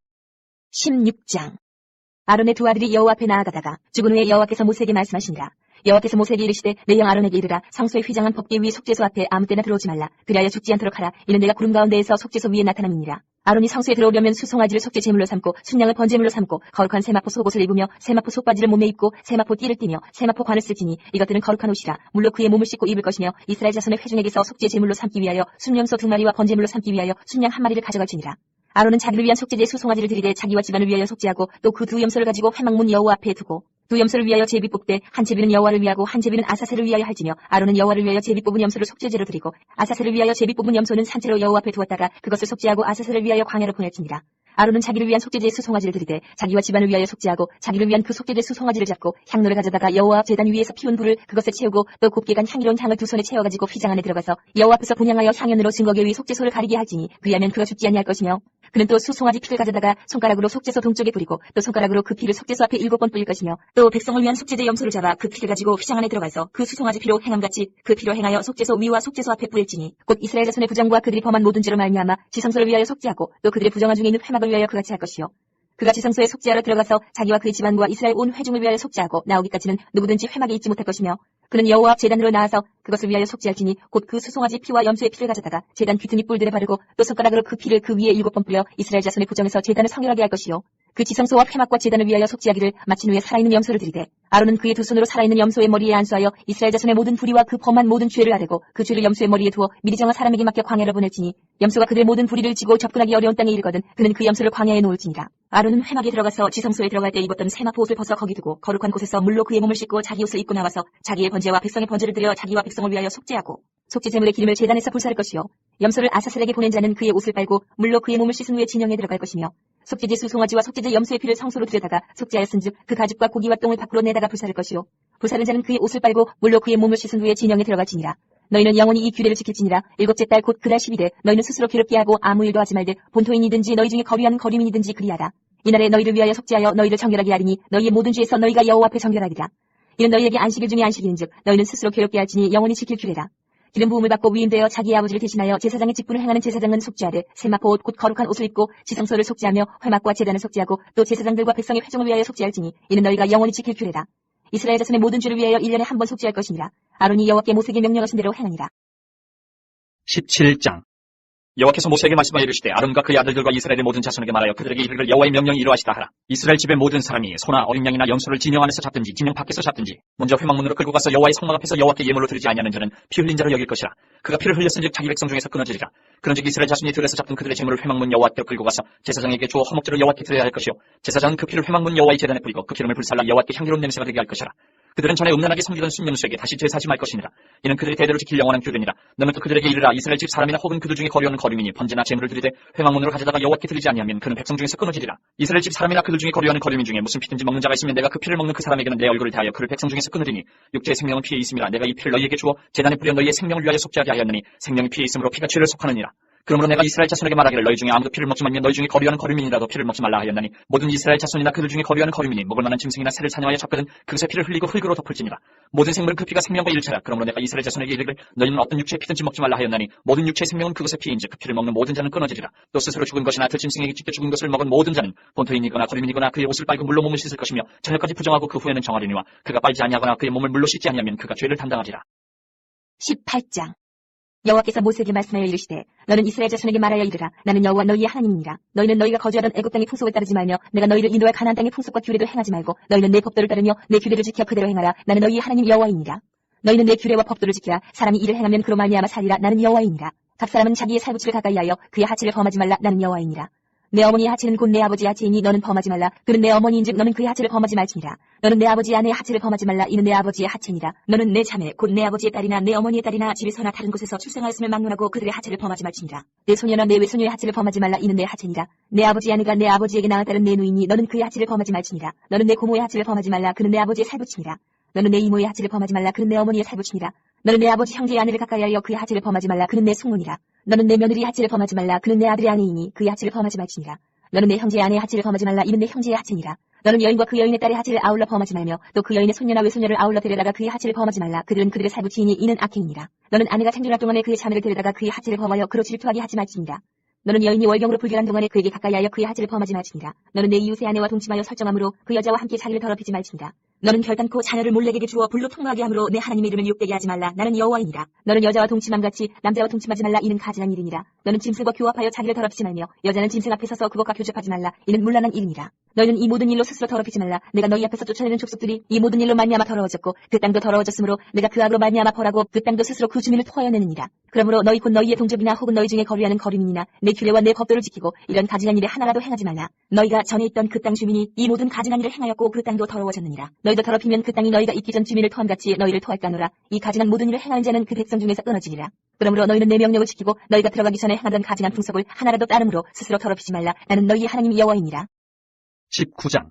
16장 아론의 두 아들이 여호와 앞에 나아가다가 죽은 후에 여호와께서 모세에게 말씀하시니라. 여호와께서 모세에게 이르시되 내 영 아론에게 이르라. 성소의 휘장한 법궤 위 속죄소 앞에 아무 때나 들어오지 말라. 그리하여 죽지 않도록 하라. 이는 내가 구름 가운데에서 속죄소 위에 나타남이니라. 아론이 성소에 들어오려면 수송아지를 속죄 제물로 삼고 순양을 번제물로 삼고 거룩한 세마포 속옷을 입으며 세마포 속바지를 몸에 입고 세마포 띠를 띠며 세마포 관을 쓸지니 이것들은 거룩한 옷이라. 물로 그의 몸을 씻고 입을 것이며 이스라엘 자손의 회중에게서 속죄 제물로 삼기 위하여 순염소 2마리와 번제물로 삼기 위하여 순양 1마리를 가져갈지니라. 아론은 자기를 위한 속죄제의 수송아지를 드리되 자기와 집안을 위하여 속죄하고 또 그 두 염소를 가지고 회막문 여호와 앞에 두고 두 염소를 위하여 제비 뽑되 한 제비는 여호와를 위하고 한 제비는 아사셀을 위하여 할지며 아론은 여호와를 위하여 제비 뽑은 염소를 속죄제로 드리고 아사셀을 위하여 제비 뽑은 염소는 산채로 여호와 앞에 두었다가 그것을 속죄하고 아사셀을 위하여 광야로 보낼지니라. 아론은 자기를 위한 속죄제의 수송아지를 드리되 자기와 집안을 위하여 속죄하고 자기를 위한 그 속죄제 수송아지를 잡고 향로를 가져다가 여호와 제단 위에서 피운 불을 그것에 채우고 또 곱게 간 향기로운 향을 두 손에 채워가지고 휘장 안에 들어가서 여호와 앞에서 분향하여 향연으로 증거궤 위 속죄소를 가리게 할지니 그리하면 그가 죽지 아니할 것이며 그는 또 수송아지 피를 가져다가 손가락으로 속죄소 동쪽에 뿌리고 또 손가락으로 그 피를 속죄소 앞에 7번 뿌릴 것이며 또 백성을 위한 속죄제 염소를 잡아 그 피를 가지고 휘장 안에 들어가서 그 수송아지 피로 행함같이 그 피로 행하여 속죄소 위와 속죄소 앞에 뿌릴지니 곧 이스라엘 자손의 부정과 그들이 범한 모든 죄로 말미암아 지성소를 위하여 속죄하고 또 그들의 부정한 중에 있는 회막을 위하여 그같이 할 것이요 그가 지성소에 속죄하러 들어가서 자기와 그의 집안과 이스라엘 온 회중을 위하여 속죄하고 나오기까지는 누구든지 회막에 있지 못할 것이며 그는 여호와 앞 제단으로 나아서 그것을 위하여 속죄할지니 곧 그 수송아지 피와 염소의 피를 가져다가 제단 귀퉁이 뿔들에 바르고 또 손가락으로 그 피를 그 위에 7번 뿌려 이스라엘 자손의 부정에서 제단을 성결하게 할 것이요 그 지성소와 회막과 제단을 위하여 속죄하기를 마친 후에 살아있는 염소를 드리되 아론은 그의 두 손으로 살아있는 염소의 머리에 안수하여 이스라엘 자손의 모든 불의와 그 범한 모든 죄를 아뢰고 그 죄를 염소의 머리에 두어 미리 정한 사람에게 맡겨 광야로 보낼지니 염소가 그들의 모든 불의를 지고 접근하기 어려운 땅에 이르거든 그는 그 염소를 광야에 놓을지니라. 아론은 회막에 들어가서 지성소에 들어갈 때 입었던 세마포 옷을 벗어 거기 두고 거룩한 곳에서 물로 그의 몸을 씻고 자기 옷을 입고 나와서 자기의 번제와 백성의 번제를 드려 자기와 백성을 위하여 속죄하고 속죄 제물의 기름을 제단에서 불사를 것이요 염소를 아사셀에게 보낸 자는 그의 옷을 빨고 물로 그의 몸을 씻은 후에 진영에 들어갈 것이며 속죄제 수송아지와 속죄제 염소의 피를 성소로 들여다가 속죄하였은즉 그 가죽과 고기와 똥을 밖으로 내다가 불사를 것이요 불사른 자는 그의 옷을 빨고 물로 그의 몸을 씻은 후에 진영에 들어갈지니라. 너희는 영원히 이 규례를 지킬지니라. 7째 달 곧 그달 12대 너희는 스스로 괴롭게 하고 아무 일도 하지 말되 본토인이든지 너희 중에 거류하는 거류민이든지 그리하라. 이날에 너희를 위하여 속죄하여 너희를 정결하게 하리니 너희의 모든 죄에서 너희가 여호와 앞에 정결하리라. 이는 너희에게 안식일 중에 안식일인즉 너희는 스스로 괴롭게 할지니 영원히 지킬 규례라. 기름 부음을 받고 위임되어 자기의 아버지를 대신하여 제사장의 직분을 행하는 제사장은 속죄하되 세마포 옷 곧 거룩한 옷을 입고 지성소를 속죄하며 회막과 제단을 속죄하고 또 제사장들과 백성의 회중을 위하여 속죄할지니 이는 너희가 영원히 지킬 규례라. 이스라엘 자손의 모든 죄를 위하여 1년에 한 번 속죄할 것이니라. 아론이 여호와께 모세에게 명령하신 대로 행하니라. 17장 여호와께서 모세에게 말씀하여 이르시되 아론과 그의 아들들과 이스라엘의 모든 자손에게 말하여 그들에게 이르기를 여호와의 명령이 이러하시다 하라. 이스라엘 집의 모든 사람이 소나 어린 양이나 염소를 진영 안에서 잡든지 진영 밖에서 잡든지 먼저 회막문으로 끌고 가서 여호와의 성막 앞에서 여호와께 예물로 드리지 아니하는 자는 피 흘린 자로 여길 것이라. 그가 피를 흘렸은즉 자기 백성 중에서 끊어지리라. 그런즉 이스라엘 자손이 들에서 잡든 그들의 재물을 회막문 여호와께 끌고 가서 제사장에게 주어 허목제로 여호와께 드려야 할 것이요 제사장은 그 피를 회막문 여호와의 제단에 뿌리고 그 기름을 불살라 여호와께 향기로운 냄새가 되게 할 것이라. 그들은 전에 음란하게 섬기던 순명수에게 다시 제사하지 말 것이니라. 이는 그들이 대대로 지킬 영원한 규례니라. 너는 또 그들에게 이르라. 이스라엘 집 사람이나 혹은 그들 중에 거류하는 거류민이 번제나 제물을 드리되 회막문으로 가져다가 여호와께 드리지 아니하면 그는 백성 중에서 끊어지리라. 이스라엘 집 사람이나 그들 중에 거류하는 거류민 중에 무슨 피든지 먹는 자가 있으면 내가 그 피를 먹는 그 사람에게는 내 얼굴을 대하여 그를 백성 중에서 끊으리니 육체의 생명은 피에 있음이라. 내가 이 피를 너희에게 주어 제단에 뿌려 너희의 생명을 위하여 속죄하게 하였느니 생명이 피에 있으므로 피가 죄를 속하느니라. 그러므로 내가 이스라엘 자손에게 말하기를 너희 중에 아무도 피를 먹지 말며 너희 중에 거류하는 거류민이라도 피를 먹지 말라 하였나니 모든 이스라엘 자손이나 그들 중에 거류하는 거류민이 먹을 만한 짐승이나 새를 사냥하여 잡거든 그것의 피를 흘리고 흙으로 덮을지니라. 모든 생물은 그 피가 생명과 일체라. 그러므로 내가 이스라엘 자손에게 이르기를 너희는 어떤 육체의 피든지 먹지 말라 하였나니 모든 육체의 생명은 그것의 피인즉 그 피를 먹는 모든 자는 끊어지리라. 또 스스로 죽은 것이나 들짐승에게 찢겨 죽은 것을 먹은 모든 자는 본토인이거나 거류민이거나 그의 옷을 빨고 물로 몸을 씻을 것이며 저녁까지 부정하고 그 후에는 정하리니와 그가 빨지 아니하거나 그의 몸을 물로 씻지 아니하면 그가 죄를 담당하리라. 18장 여호와께서 모세에게 말씀하여 이르시되 너는 이스라엘 자손에게 말하여 이르라. 나는 여호와 너희의 하나님이니라. 너희는 너희가 거주하던 애굽 땅의 풍속을 따르지 말며 내가 너희를 인도할 가나안 땅의 풍속과 규례도 행하지 말고 너희는 내 법도를 따르며 내 규례를 지켜 그대로 행하라. 나는 너희의 하나님 여호와이니라. 너희는 내 규례와 법도를 지키라. 사람이 이를 행하면 그로 말미암아 살리라. 나는 여호와이니라. 각 사람은 자기의 살부치를 가까이하여 그의 하치를 범하지 말라. 나는 여호와이니라. 내 어머니의 하치는 곧 내 아버지의 하치이니 너는 범하지 말라. 그는 내 어머니인즉 너는 그의 하치를 범하지 말지니라. 너는 내 아버지의 아내의 하치를 범하지 말라. 이는 내 아버지의 하치니라. 너는 내 자매 곧 내 아버지의 딸이나 내 어머니의 딸이나 집에서나 다른 곳에서 출생하였음을 막론하고 그들의 하치를 범하지 말지니라. 내 소녀나 내 외소녀의 하치를 범하지 말라. 이는 내 하치니라. 내 아버지의 아내가 내 아버지에게 낳았다는 내 누이니 너는 그의 하치를 범하지 말지니라. 너는 내 고모의 하치를 범하지 말라. 그는 내 아버지의 살부치니라. 너는 내 이모의 하치를 범하지 말라. 그는 내 어머니의 살부치니라. 너는 내 아버지 형제의 아내를 가까이하여 그의 하치를 범하지 말라. 그는 내 숙모니라. 너는 내 며느리의 하치를 범하지 말라. 그는 내 아들의 아내이니 그의 하치를 범하지 말지니라. 너는 내 형제의 아내의 하치를 범하지 말라. 이는 내 형제의 하치니라. 너는 여인과 그 여인의 딸의 하치를 아울러 범하지 말며 또 그 여인의 손녀나 외손녀를 아울러 데려다가 그의 하치를 범하지 말라. 그들은 그들의 살부치이니 이는 악행이니라. 너는 아내가 생존할 동안에 그의 자매를 데려다가 그의 하치를 범하여 그로 질투하게 하지 말지니라. 너는 여인이 월경으로 불결한 동안에 그에게 가까이하여 그의 하치를 범하지 말지니라. 너는 내 이웃의 아내와 동침하여 설정함으로 그 여자와 함께 자기를 더럽히지 말지니라. 너는 결단코 자녀를 몰래에게 주어 불로 통과하게 함으로 내 하나님의 이름을 욕되게 하지 말라. 나는 여호와이니라. 너는 여자와 동침함같이 남자와 동침하지 말라. 이는 가증한 일이니라. 너는 짐승과 교합하여 자기를 더럽히지 말며 여자는 짐승 앞에 서서 그것과 교접하지 말라. 이는 문란한 일이니라. 너희는 이 모든 일로 스스로 더럽히지 말라. 내가 너희 앞에서 쫓아내는 족속들이 이 모든 일로 말미암아 더러워졌고 그 땅도 더러워졌으므로 내가 그 악으로 말미암아 벌하고 그 땅도 스스로 그 주민을 토하여내느니라. 그러므로 너희 곧 너희의 동족이나 혹은 너희 중에 거류하는 거류민이나 내 규례와 내 법도를 지키고 이런 가증한 일에 하나라도 행하지 말라. 너희가 전에 있던 그 땅 주민이 이 모든 가증한 일을 행하였고 그 땅도 더러워졌느니라. 너희도 더럽히면 그 땅이 너희가 있기 전 주민을 토함같이 너희를 토할까노라. 이 가증한 모든 일을 행하는 자는 그 백성 중에서 끊어지리라. 그러므로 너희는 내 명령을 지키고 너희가 들어가기 전에 행하던 가증한 풍속을 하나라도 따름으로 스스로 더럽히지 말라. 나는 너희의 하나님 여호와이니라. 19장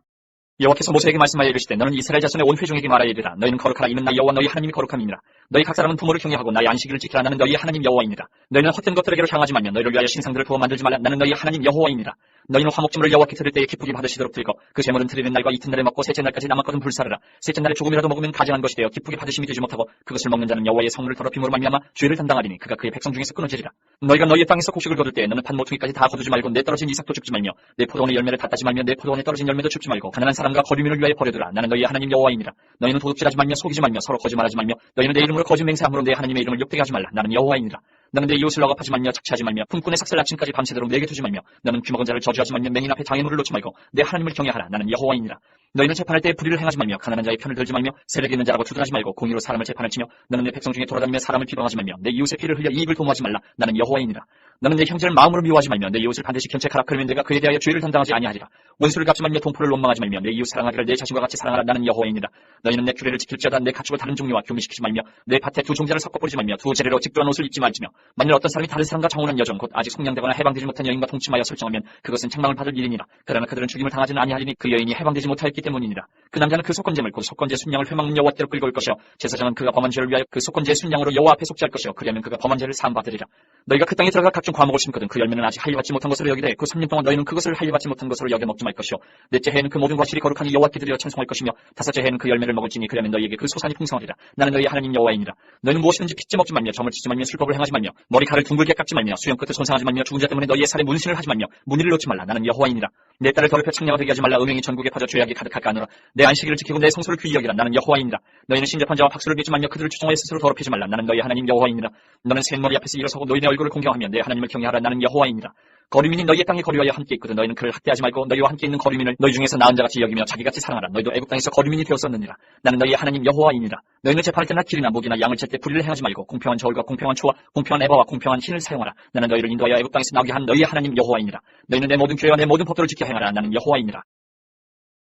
여호와께서 모세에게 말씀하여 이르시되 너는 이스라엘 자손의 온 회중에게 말하여 이르라. 너희는 거룩하라. 이는 나 여호와 너희 하나님이 거룩함이니라. 너희 각 사람은 부모를 경외하고 나의 안식일을 지키라. 나는 너희의 하나님 여호와이니라. 너희는 헛된 것들에게로 향하지 말며 너희를 위하여 신상들을 부어 만들지 말라. 나는 너희의 하나님 여호와이니라. 너희는 화목제물을 여호와께 드릴 때에 기쁘게 받으시도록 드리고 그 제물은 드리는 날과 이튿날에 먹고 셋째 날까지 남았거든 불사르라. 셋째 날에 조금이라도 먹으면 가증한 것이 되어 기쁘게 받으심이 되지 못하고 그것을 먹는 자는 여호와의 성물을 더럽힘으로 말미암아 죄를 담당하리니 그가 그의 백성 중에서 끊어지리라. 너희가 너희의 땅에서 곡식을 거둘 때에 너는 팥모퉁이까지 다 거두지 말고 내 떨어진 이삭도 줍지 말며 내 포도원의 열매를 다 따지 말며 내 포도원에 떨어진 열매도 줍지 말고 가난한 사람과 거류민을 위하여 버려두라. 나는 너희의 하나님 여호와이니라. 너희는 도둑질하지 말며 속이지 말며 서로 거짓말하지 말며 너희는 내 이름으로 거짓 맹세함으로 내 하나님의 이름을 욕되게 하지 말라. 나는 여호와이니라. 너는 내 이웃을 억압하지 말며 착취하지 말며 품꾼의 삭슬 아침까지 밤새도록 내게 두지 말며 너는 귀먹은 자를 저주하지 말며 맹인 앞에 장애물을 놓지 말고 내 하나님을 경외하라. 나는 여호와이니라. 너희는 재판할 때에 불의를 행하지 말며 가난한 자의 편을 들지 말며 세력이 있는 자라고 주둔하지 말고 공의로 사람을 재판을 치며 너는 내 백성 중에 돌아다니며 사람을 비방하지 말며 내 이웃의 피를 흘려 이익을 도모하지 말라. 나는 여호와이니라. 너는 내 형제를 마음으로 미워하지 말며 내 이웃을 반드시 견책 하라. 그러면 내가 그에 대하여 죄를 담당하지 아니하리라. 원수를 갚지 말며 동포를 원망하지 말며 내 이웃 사랑하기를 내 자신과 같이 사랑하라. 나는 여호와이니라. 너희는 내 규례를 지킬지어다 내 가축을 다른 종류와 교미시키지 말며 내 밭에 두 종자를 섞어 뿌리지 말며 두 재래로 직도한 옷을 입지 말지며 만일 어떤 사람이 다른 사람과 정혼한 여종 곧 아직 속량되거나 해방되지 못한 여인과 동침하여 설정하면 그것은 책망을 받을 일이니라. 그러나 그들은 죽임을 당하지는 아니하리니 그 여인이 해방되지 못하였기 때문이니라. 그 남자는 그 속건제물 곧 속건제 순양을 회막문 여호와께로 끌고 올 것이요 제사장은 그가 범한 죄를 위하여 그 속건제의 순양으로 여호와 앞에 속죄할 것이요 그리하면 그가 범한 죄를 사함받으리라. 너희가 그 땅에 들어가 각종 과목을 심거든 그 열매는 아직 할례받지 못한 것으로 여기되 그 3년 동안 너희는 그것을 할례받지 못한 것으로 여겨 먹지 말 것이요 넷째 해에는 그 모든 과실이 거룩하니 여호와께 드려 찬송할 것이며 다섯째 해는 그 열매를 먹을지니 그러면 너희에게 그 소산이 풍성하리라. 나는 너희 하나님 여호와이니라. 너희는 무엇이든지 빚지 먹지 말며 점을 치지 말며 술법을 행하지 말며 머리칼을 둥글게 깎지 말며 수염 끝을 손상하지 말며 죽은 자 때문에 너희의 살에 문신을 하지 말며 문의를 놓지 말라. 나는 여호와이니라. 내 딸을 더럽혀 창녀가 되게 하지 말라. 음행이 전국에 퍼져 죄악이 가득하게 하노라. 내 안식일을 지키고 내 성소를 귀히 여기라. 나는 여호와이니라. 너희는 신접한 자와 박수를 빚지 말며 그들을 추종하여 스스로 더럽히지 말라. 나는 너희 하나님 여호와이니라. 너는 셋머리 앞에서 일어서고 너희의 얼굴을 공경하며 내 하나님을 경외하라. 나는 여호와이니라. 거류민이 너희의 땅에 거류하여 함께 있거든 너희는 그를 학대하지 말고 너희와 함께 있는 거류민을 너희 중에서 나은 자같이 여기며 자기같이 사랑하라. 너희도 애굽 땅에서 거류민이 되었었느니라. 나는 너희의 하나님 여호와이니라. 너희는 재판할 때나 길이나 목이나 양을 칠 때 불의를 행하지 말고 공평한 저울과 공평한 초와 공평한 에바와 공평한 흰을 사용하라. 나는 너희를 인도하여 애굽 땅에서 나오게 한 너희의 하나님 여호와이니라. 너희는 내 모든 규례와 내 모든 법도를 지켜 행하라. 나는 여호와이니라.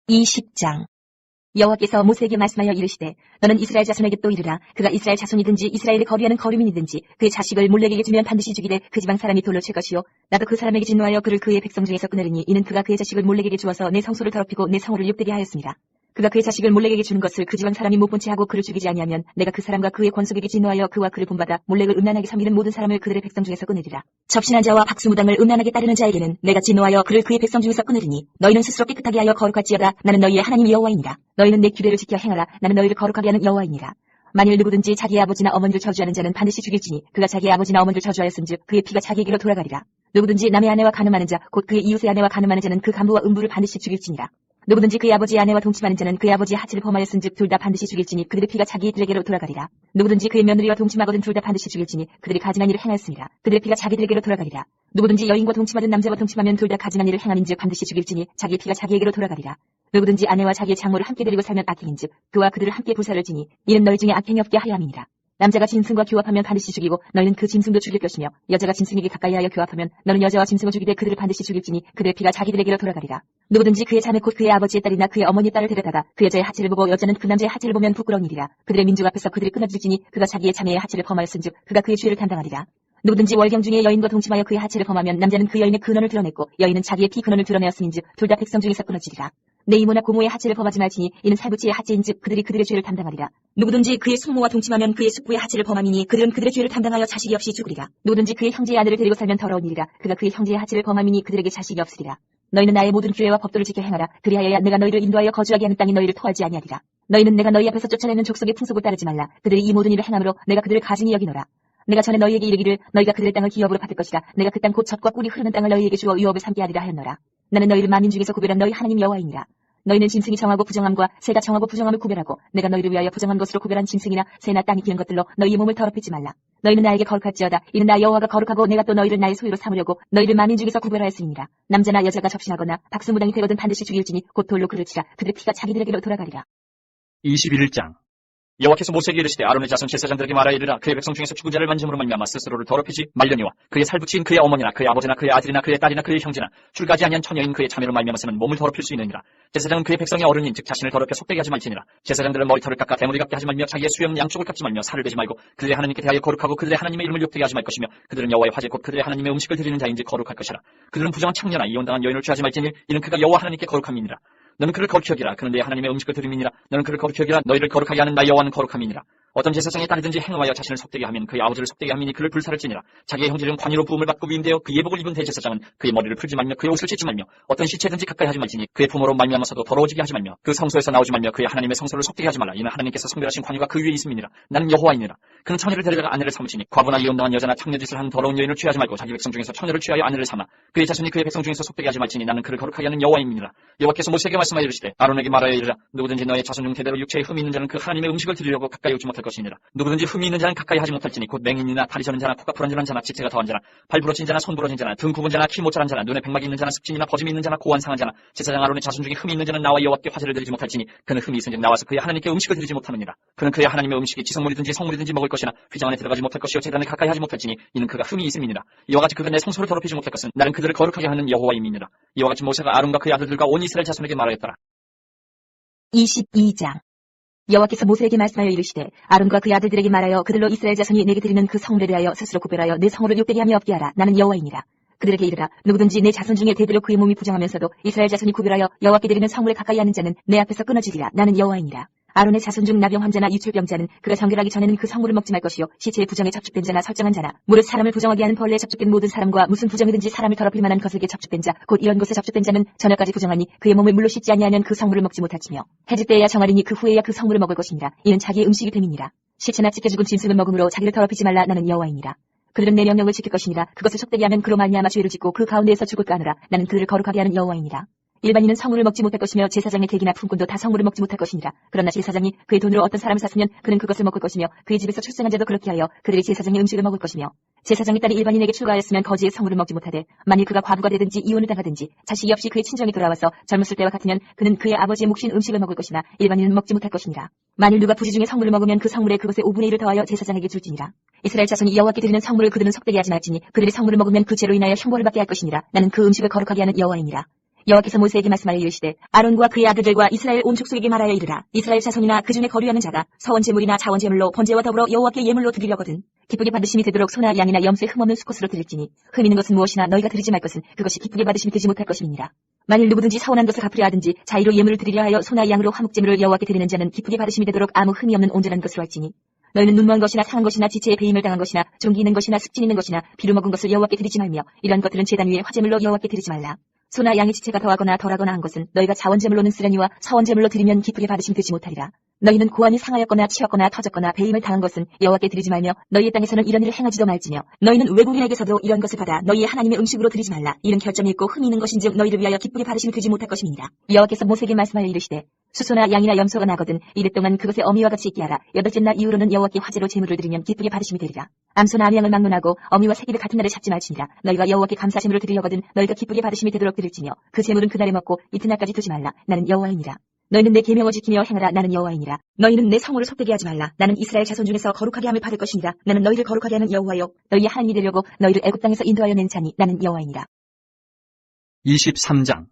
20장. 여호와께서 모세에게 말씀하여 이르시되 너는 이스라엘 자손에게 또 이르라. 그가 이스라엘 자손이든지 이스라엘에 거류하는 거류민이든지 그의 자식을 몰렉에게 주면 반드시 죽이되 그 지방 사람이 돌로 칠 것이요 나도 그 사람에게 진노하여 그를 그의 백성 중에서 끊으리니 이는 그가 그의 자식을 몰렉에게 주어서 내 성소를 더럽히고 내 성호를 욕되게 하였습니다. 그가 그의 자식을 몰렉에게 주는 것을 그 지방 사람이 못 본 채 하고 그를 죽이지 아니하면 내가 그 사람과 그의 권속에게 진노하여 그와 그를 본받아 몰렉을 음란하게 섬기는 모든 사람을 그들의 백성 중에서 끊으리라. 접신한 자와 박수무당을 음란하게 따르는 자에게는 내가 진노하여 그를 그의 백성 중에서 끊으리니 너희는 스스로 깨끗하게 하여 거룩할지어다. 나는 너희의 하나님 여호와이니라. 너희는 내 규례를 지켜 행하라. 나는 너희를 거룩하게 하는 여호와이니라. 만일 누구든지 자기의 아버지나 어머니를 저주하는 자는 반드시 죽일지니 그가 자기의 아버지나 어머니를 저주하였은즉 그의 피가 자기에게로 돌아가리라. 누구든지 남의 아내와 간음하는 자 곧 그의 이웃의 아내와 간음하는 자는 그 간부와 음부를 반드시 죽일지니라. 누구든지 그의 아버지의 아내와 동침하는 자는 그의 아버지의 하치를 범하였은즉 둘 다 반드시 죽일지니 그들의 피가 자기들에게로 돌아가리라. 누구든지 그의 며느리와 동침하거든 둘 다 반드시 죽일지니 그들이 가증한 일을 행하였습니다. 그들의 피가 자기들에게로 돌아가리라. 누구든지 여인과 동침하든 남자와 동침하면 둘 다 가증한 일을 행함인즉 반드시 죽일지니 자기의 피가 자기에게로 돌아가리라. 누구든지 아내와 자기의 장모를 함께 데리고 살면 악행인즉 그와 그들을 함께 불사를 지니 이는 너희 중에 악행이 없게 하려 함이니라. 남자가 짐승과 교합하면 반드시 죽이고 너희는 그 짐승도 죽일 것이며 여자가 짐승에게 가까이하여 교합하면 너는 여자와 짐승을 죽이되 그들을 반드시 죽일지니 그들의 피가 자기들에게로 돌아가리라. 누구든지 그의 자매 곧 그의 아버지의 딸이나 그의 어머니의 딸을 데려다가 그 여자의 하체를 보고 여자는 그 남자의 하체를 보면 부끄러운 일이라. 그들의 민족 앞에서 그들이 끊어질지니 그가 자기의 자매의 하체를 범하였은즉 그가 그의 죄를 담당하리라. 누구든지 월경 중에 여인과 동침하여 그의 하체를 범하면 남자는 그 여인의 근원을 드러냈고 여인은 자기의 피 근원을 드러내었음인즉 둘 다 백성 중에서 끊어지리라. 내 이모나 고모의 하체를 범하지 말지니 이는 살부치의 하체인즉 그들이 그들의 죄를 담당하리라. 누구든지 그의 숙모와 동침하면 그의 숙부의 하체를 범함이니 그들은 그들의 죄를 담당하여 자식이 없이 죽으리라. 누구든지 그의 형제의 아내를 데리고 살면 더러운 일이라. 그가 그의 형제의 하체를 범함이니 그들에게 자식이 없으리라. 너희는 나의 모든 규례와 법도를 지켜 행하라. 그리하여야 내가 너희를 인도하여 거주하게 하는 땅이 너희를 토하지 아니하리라. 너희는 내가 너희 앞에서 쫓아내는 족속의 풍속을 따르지 말라. 그들이 이 모든 일을 행함으로 내가 그들을 가증히 여기노라. 내가 전에 너희에게 이르기를 너희가 그들의 땅을 기업으로 받을 것이라. 내가 그 땅 곧 젖과 꿀이 흐르는 땅을 너희에게 주어 유업을 삼게 하리라 하였노라. 나는 너희를 만민 중에서 구별한 너희 하나님 여호와이니라. 너희는 짐승이 정하고 부정함과 새가 정하고 부정함을 구별하고 내가 너희를 위하여 부정한 것으로 구별한 짐승이나 새나 땅이 기는 것들로 너희의 몸을 더럽히지 말라. 너희는 나에게 거룩할지어다. 이는 나 여호와가 거룩하고 내가 또 너희를 나의 소유로 삼으려고 너희를 만민 중에서 구별하였으니라. 남자나 여자가 접신하거나 박수무당이 되거든 반드시 죽일지니 곧 돌로 그를 치라. 그들의 피가 자기들에게로 돌아가리라. 21장. 여호와께서 모세에게 이르시되 아론의 자손 제사장들에게 말하여 이르라. 그의 백성 중에서 죽은 자를 만짐으로 말미암아 스스로를 더럽히지 말려니와 그의 살붙인 그의 어머니나 그의 아버지나 그의 아들이나 그의 딸이나 그의 형제나 출가지 아니한 처녀인 그의 자매로 말미암아서는 몸을 더럽힐 수 있느니라. 제사장은 그의 백성의 어른인 즉 자신을 더럽혀 속되게 하지 말지니라. 제사장들은 머리털을 깎아 대머리 같게 하지 말며 자기의 수염 양쪽을 깎지 말며 살을 베지 말고 그들의 하나님께 대하여 거룩하고 그들의 하나님의 이름을 욕되게 하지 말 것이며 그들은 여호와의 화제 곧 그들의 하나님의 음식을 드리는 자인지 거룩할 것이라. 그들은 부정한 창녀나 이혼당한 여인을 취하지 말지니 이는 그가 여호와 하나님께 거룩함이니라. 너는 그를 거룩히 여기라. 그는 내 하나님의 음식을 드림이니라. 너는 그를 거룩히 여기라. 너희를 거룩하게 하는 나 여호와는 거룩함이니라. 어떤 제사장의 딸이든지 행하여 자신을 속되게 하면 그의 아버지를 속되게 함이니 그를 불살을지니라. 자기의 형제는 관이로 부음을 받고 위임되어 그 예복을 입은 대제사장은 그의 머리를 풀지 말며 그의 옷을 찢지 말며 어떤 시체든지 가까이 하지 말지니 그의 부모로 말미암아서도 더러워지게 하지 말며 그 성소에서 나오지 말며 그의 하나님의 성소를 속되게 하지 말라. 이는 하나님께서 성별하신 관유가 그 위에 있음이니라. 나는 여호와이니라. 그는 처녀를 데려다가 아내를 삼으시니 과부나 이혼당한 여자나 창녀짓을 한 더러운 여인을 취하지 말고 자기 백성 중에서 처녀를 취하여 아내를 삼아 그의 자손이 그의 백성 중에서 속되게 하지 말지니 나는 그를 거룩하게 하는 여호와임이니라. 여호와께서 모세에게 말씀하여 이르시되 아론에게 말하여 이르라. 누구든지 너의 자손 중 대대로 육체에 흠이 있는 자는 그 하나님의 음식을 드리려고 가까이 오지 못할 것이니라. 누구든지 흠이 있는 자는 가까이 하지 못할지니 곧 맹인이나 다리 저는 자나 코가 불안전한 자나 지체가 더한 자나 발 부러진 자나 손 부러진 자나 등 굽은 자나 키 모자란 자나 눈에 백막이 있는 자나 습진이나 버짐이 있는 자나 고환 상한 자나 제사장 아론의 자손 중에 흠이 있는 자는 나와 여호와께 화제를 드리지 못할지니 그는 흠이 있은즉 나와서 그의 하나님께 음식을 드리지 못하느니라. 그는 그의 하나님의 음식이 지성물이든지 성물이든지 먹을 것이나 휘장 안에 들어가지 못할 것이요 제단에 가까이 하지 못할지니 이는 그가 흠이 있음이니라. 이와 같이 그가 내 성소를 더럽히지 못할 것은 나는 그들을 거룩하게 하는 여호와임이니라. 이와 같이 모세가 아론과 그의 아들들과 온 이스라엘 자손에게 말하였더라. 22장. 여호와께서 모세에게 말씀하여 이르시되 아론과 그의 아들들에게 말하여 그들로 이스라엘 자손이 내게 드리는 그 성물에 대하여 스스로 구별하여 내 성호를 욕되게 하며 없게 하라. 나는 여호와이니라. 그들에게 이르라. 누구든지 내 자손 중에 대대로 그의 몸이 부정하면서도 이스라엘 자손이 구별하여 여호와께 드리는 성물에 가까이 하는 자는 내 앞에서 끊어지리라. 나는 여호와이니라. 아론의 자손 중 나병 환자나 유출병자는 그가 정결하기 전에는 그 성물을 먹지 말 것이요 시체의 부정에 접촉된 자나 설정한 자나 무릇 사람을 부정하게 하는 벌레에 접촉된 모든 사람과 무슨 부정이든지 사람을 더럽힐 만한 것에게 접촉된 자 곧 이런 것에 접촉된 자는 저녁까지 부정하니 그의 몸을 물로 씻지 아니하면 그 성물을 먹지 못할지며 해질 때에야 정하리니 그 후에야 그 성물을 먹을 것이니라. 이는 자기의 음식이 됨이니라. 시체나 찢겨 죽은 짐승을 먹음으로 자기를 더럽히지 말라. 나는 여호와이니라. 그들은 내 명령을 지킬 것이니라. 그것을 속되게 하면 그로 말미암아 죄를 짓고 그 가운데에서 죽을까 하노라. 나는 그들을 거룩하게 하는 여호와이니라. 일반인은 성물을 먹지 못할 것이며 제사장의 계기나 품꾼도 다 성물을 먹지 못할 것이니라. 그러나 제사장이 그의 돈으로 어떤 사람을 샀으면 그는 그것을 먹을 것이며 그의 집에서 출생한 자도 그렇게 하여 그들이 제사장의 음식을 먹을 것이며 제사장의 딸이 일반인에게 출가하였으면 거지의 성물을 먹지 못하되 만일 그가 과부가 되든지 이혼을 당하든지 자식이 없이 그의 친정에 돌아와서 젊었을 때와 같으면 그는 그의 아버지의 몫인 음식을 먹을 것이나 일반인은 먹지 못할 것이니라. 만일 누가 부지 중에 성물을 먹으면 그 성물에 그것의 5분의 1을 더하여 제사장에게 줄지니라. 이스라엘 자손이 여호와께 드리는 성물을 그들은 속되게 하지 말지니 그들이 성물을 먹으면 그 죄로 인하여 형벌을 받게 할 것이니라. 나는 그 음식을 거룩하게 하는 여호와이니라. 여호와께서 모세에게 말씀하여 이르시되 아론과 그의 아들들과 이스라엘 온 족속에게 말하여 이르라. 이스라엘 자손이나 그 중에 거류하는 자가 서원 제물이나 자원 제물로 번제와 더불어 여호와께 예물로 드리려거든 기쁘게 받으심이 되도록 소나 양이나 염소의 흠없는 수컷으로 드릴지니 흠 있는 것은 무엇이나 너희가 드리지 말 것은 그것이 기쁘게 받으심이 되지 못할 것임이니라. 만일 누구든지 서원한 것을 갚으려 하든지 자의로 예물을 드리려 하여 소나 양으로 화목제물을 여호와께 드리는 자는 기쁘게 받으심이 되도록 아무 흠이 없는 온전한 것으로 할지니 너희는 눈먼 것이나 상한 것이나 지체에 배임을 당한 것이나 종기 있는 것이나 습진 있는 것이나 비루 먹은 것을 여호와께 드리지 말며 이런 것들은 제단 위에 화제물로 여호와께 드리지 말라. 소나 양의 지체가 더하거나 덜하거나 한 것은 너희가 자원제물로는 쓰려니와 서원제물로 드리면 기쁘게 받으심 되지 못하리라. 너희는 고환이 상하였거나 치였거나 터졌거나 배임을 당한 것은 여호와께 드리지 말며 너희의 땅에서는 이런 일을 행하지도 말지며 너희는 외국인에게서도 이런 것을 받아 너희의 하나님의 음식으로 드리지 말라. 이는 결점이 있고 흠이 있는 것인즉 너희를 위하여 기쁘게 받으심이 되지 못할 것임이니라. 여호와께서 모세에게 말씀하여 이르시되 수소나 양이나 염소가 나거든 이래 동안 그것의 어미와 같이 있게 하라. 여덟째 날 이후로는 여호와께 화제로 제물을 드리면 기쁘게 받으심이 되리라. 암소나 암양을 막론하고 어미와 새끼를 같은 날에 잡지 말지니라. 너희가 여호와께 감사 제물을 드리려거든 너희가 기쁘게 받으심이 되도록 드릴지며 그 제물은 그날에 먹고 이튿날까지 두지 말라. 나는 여호와이니라. 너희는 내 계명을 지키며 행하라. 나는 여호와이니라. 너희는 내 성물을 속되게 하지 말라. 나는 이스라엘 자손 중에서 거룩하게 함을 받을 것이니라. 나는 너희를 거룩하게 하는 여호와요 너희의 하나님이 되려고 너희를 애굽 땅에서 인도하여 낸 자니 나는 여호와이니라. 23장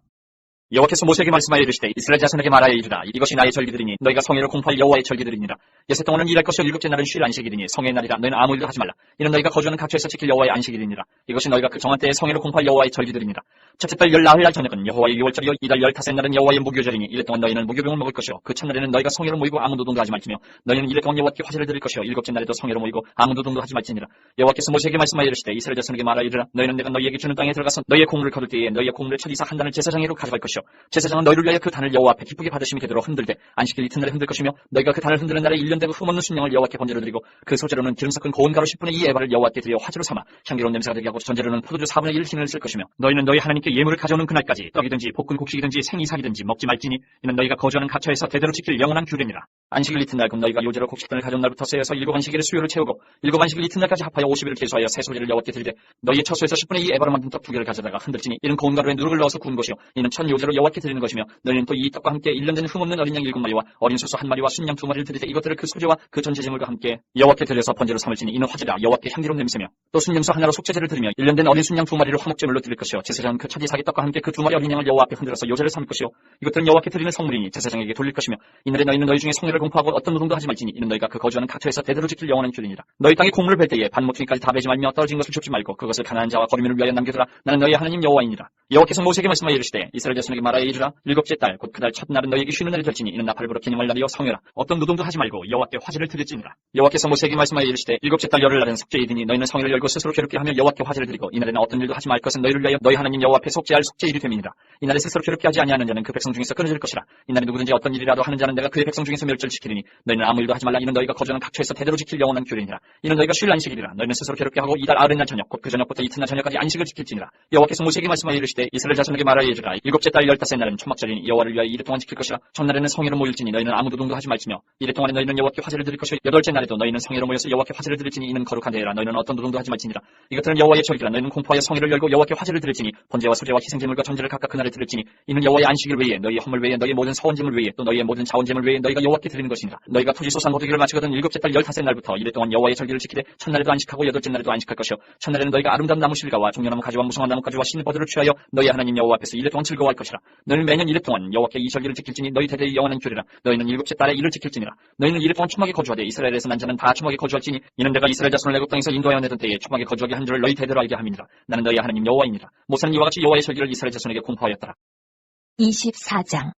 여호와께서 모세에게 말씀하여 이르시되 이스라엘 자손에게 말하여 이르라. 이것이 나의 절기들이니 너희가 성회를 공포할 여호와의 절기들이니라. 예세 동안은 일할 것이요 일곱째 날은 쉴 안식일이니 성회의 날이라 너희는 아무 일도 하지 말라. 이는 너희가 거주하는 각처에서 지킬 여호와의 안식일이니라. 이것이 너희가 그 정한 때에 성회를 공포할 여호와의 절기들이니라. 첫째 달 14일 저녁은 여호와의 유월절이요 이달 15날은 여호와의 무교절이니 이래 동안 너희는 무교병을 먹을 것이요 그 첫날에는 너희가 성회로 모이고 아무 노동도 하지 말지며 너희는 이래 동안 여호와께 화제를 드릴 것이요 일곱째 날에도 성회로 모이고 아무 노동도 하지 말지니라. 여호와께서 모세에게 말씀하여 이르시되 이스라엘 자손에게 말하여 이르라. 너희는 내가 너희에게 주는 땅에 들어가서 너희의 공물을 거둘 때에 너희의 공물의 첫 이사 한 단을 제사장으로 가져갈 것이요 제사장은 너희를 위하여 그 단을 여호와 앞에 기쁘게 받으심이 되도록 흔들되 안식일 이튿날에 흔들 것이며 너희가 그 단을 흔드는 날에 1년 되고 흠없는 순양을 여호와께 번제로 드리고 그 소재로는 기름 섞은 고운 가루 10분의 2 에바를 여호와께 드려 화제로 삼아 향기로운 냄새가 되게 하고 전제로는 포도주 4분의 1 흰을 쓸 것이며 너희는 너희 하나님께 예물을 가져오는 그날까지 떡이든지 볶은 곡식이든지 생이삭이든지 먹지 말지니 이는 너희가 거주하는 각처에서 대대로 지킬 영원한 규례니라. 안식일 이튿날 금 너희가 요제로 곡식단을 가져온 날부터 세어서 7안식일의 수요를 채우고 7안식일 이튿날까지 합하여 50일을 계수하여 새 소재를 여호와께 드리되 너희의 처소에서 10분의 2 에바로 만든 떡 2개를 가져다가 흔들지니 이는 고운 가루에 누룩을 넣어서 구운 것이요 이는 천 요제로 여호와께 드리는 것이며 너희는 또 이 떡과 함께 1년 된 흠없는 어린 양 7마리와 어린 소소 1마리와 순양 2마리를 드리되 이것들을 그 소재와 그 전제제물과 함께 여호와께 드려서 번제로 삼을지니 이는 화제라 여호와께 향기로운 냄새며 또 순염소 하나로 속죄제를 드리며 1년 된 어린 순양 2마리를 화목제물로 드릴 것이요 제사장은 그 첫 이삭의 떡과 함께 그 2마리 어린 양을 여호와 앞에 흔들어서 요제를 삼을 것이요 이것들은 여호와께 드리는 성물이니 제사장에게 돌릴 것이며 이날에 너희는 너희 중에 성례를 공포하고 어떤 노동도 하지 말지니 이는 너희가 그 거주하는 각처에서 대대로 지킬 영원한 규례니라. 너희 땅에 곡물을 벨 때에 반 모퉁이까지 다 베지 말며 떨어진 것을 줍지 말고 그것을 가난한 자와 거류민을 위하여 남겨두라. 나는 너희 하나님 여호와이니라. 여호와께서 모세에게 말씀하여 이르시되 이스라엘 자손에게 말하여 이르라. 일곱째 달 곧 그달 첫날은 너희에게 쉬는 날이 될지니 이는 나팔을 불어 기념할 날이요 성회라. 어떤 노동도 하지 말고 여호와께 화제를 드릴지니라. 여호와께서 모세에게 말씀하여 이르시되 일곱째 달 열흘날은 속죄일이니 너희는 성회를 열고 스스로 괴롭게 하며 여호와께 화제를 드리고 이날에는 어떤 일도 하지 말 것은 너희를 위하여 너희 하나님 여호와 앞에 속죄할 속죄일이 됨이니라. 이날에 스스로 괴롭게 하지 아니하는 자는 그 백성 중에서 끊어질 것이라. 이날에 누구든지 어떤 일이라도 하는 자는 내가 그의 백성 중에서 멸절을 지키리니 너희는 아무 일도 하지 말라. 이는 너희가 거주하는 각처에서 대대로 지킬 영원한 규례니라. 이는 너희가 쉴 안식일이라. 너희는 스스로 괴롭게 하고 이달 아흔날 저녁 곧 그 저녁부터 이튿날 저녁까지 안식을 지킬지니라. 여호와께서 모세에게 말씀하여 이르시되 이스라엘 자손에게 말하여 이르라. 일곱째 달 15날은 초막절이니 여호와를 위하여 이래 동안 지킬 것이라. 첫날에는 성회로 모일지니 너희는 아무 노동도 하지 말지며 이래 동안에 너희는 여호와께 화제를 드릴 것이요 여덟째 날에도 너희는 성회로 모여서 여호와께 화제를 드릴지니 이는 거룩한 대회라. 너희는 어떤 노동도 하지 말지니라. 이것들은 여호와의 절기라. 너희는 공포하여 성회를 열고 여호와께 화제를 드릴지니 번제와 소제와 희생제물과 전제를 각각 그날에 드릴지니 이는 여호와의 안식일 외에 너희의 헌물 외에 너희의 모든 서원제물 외에 또 너희의 모든 자원제물 외에 너희가 여호와께 드리는 것이니라. 너희가 토지소산 모두기를 마치거든 일곱째 달 15날부터 이래 동안 여호와의 절기를 지키되 첫날에도 안식하고 여덟째 날에도 안식할 것이요 첫날에는 너희가 아름다운 나무 실과와 종려나무 가지와 무성한 나무 가지와 신버들을 취하여 너희 하나님 여호와 앞에서 이래 동안 즐거워할 것이라. 너희는 매년 이래 동안 여호와께 이 절기를 지킬지니 너희 대대의 영원한 규례라. 너희는 일곱째 달에 이를 지킬지니라. 너희는 이래 동안 초막에 거주하되 이스라엘에서 난 자는 다 초막에 거주할지니 이는 내가 이스라엘 자손을 애굽 땅에서 인도하여 내던 때에 초막에 거주하게 한 줄을 너희 대대로 알게 함이니라. 나는 너희 하나님 여호와이니라. 모세는 이와 같이 여호와의 절기를 이스라엘 자손에게 공포하였더라. 24장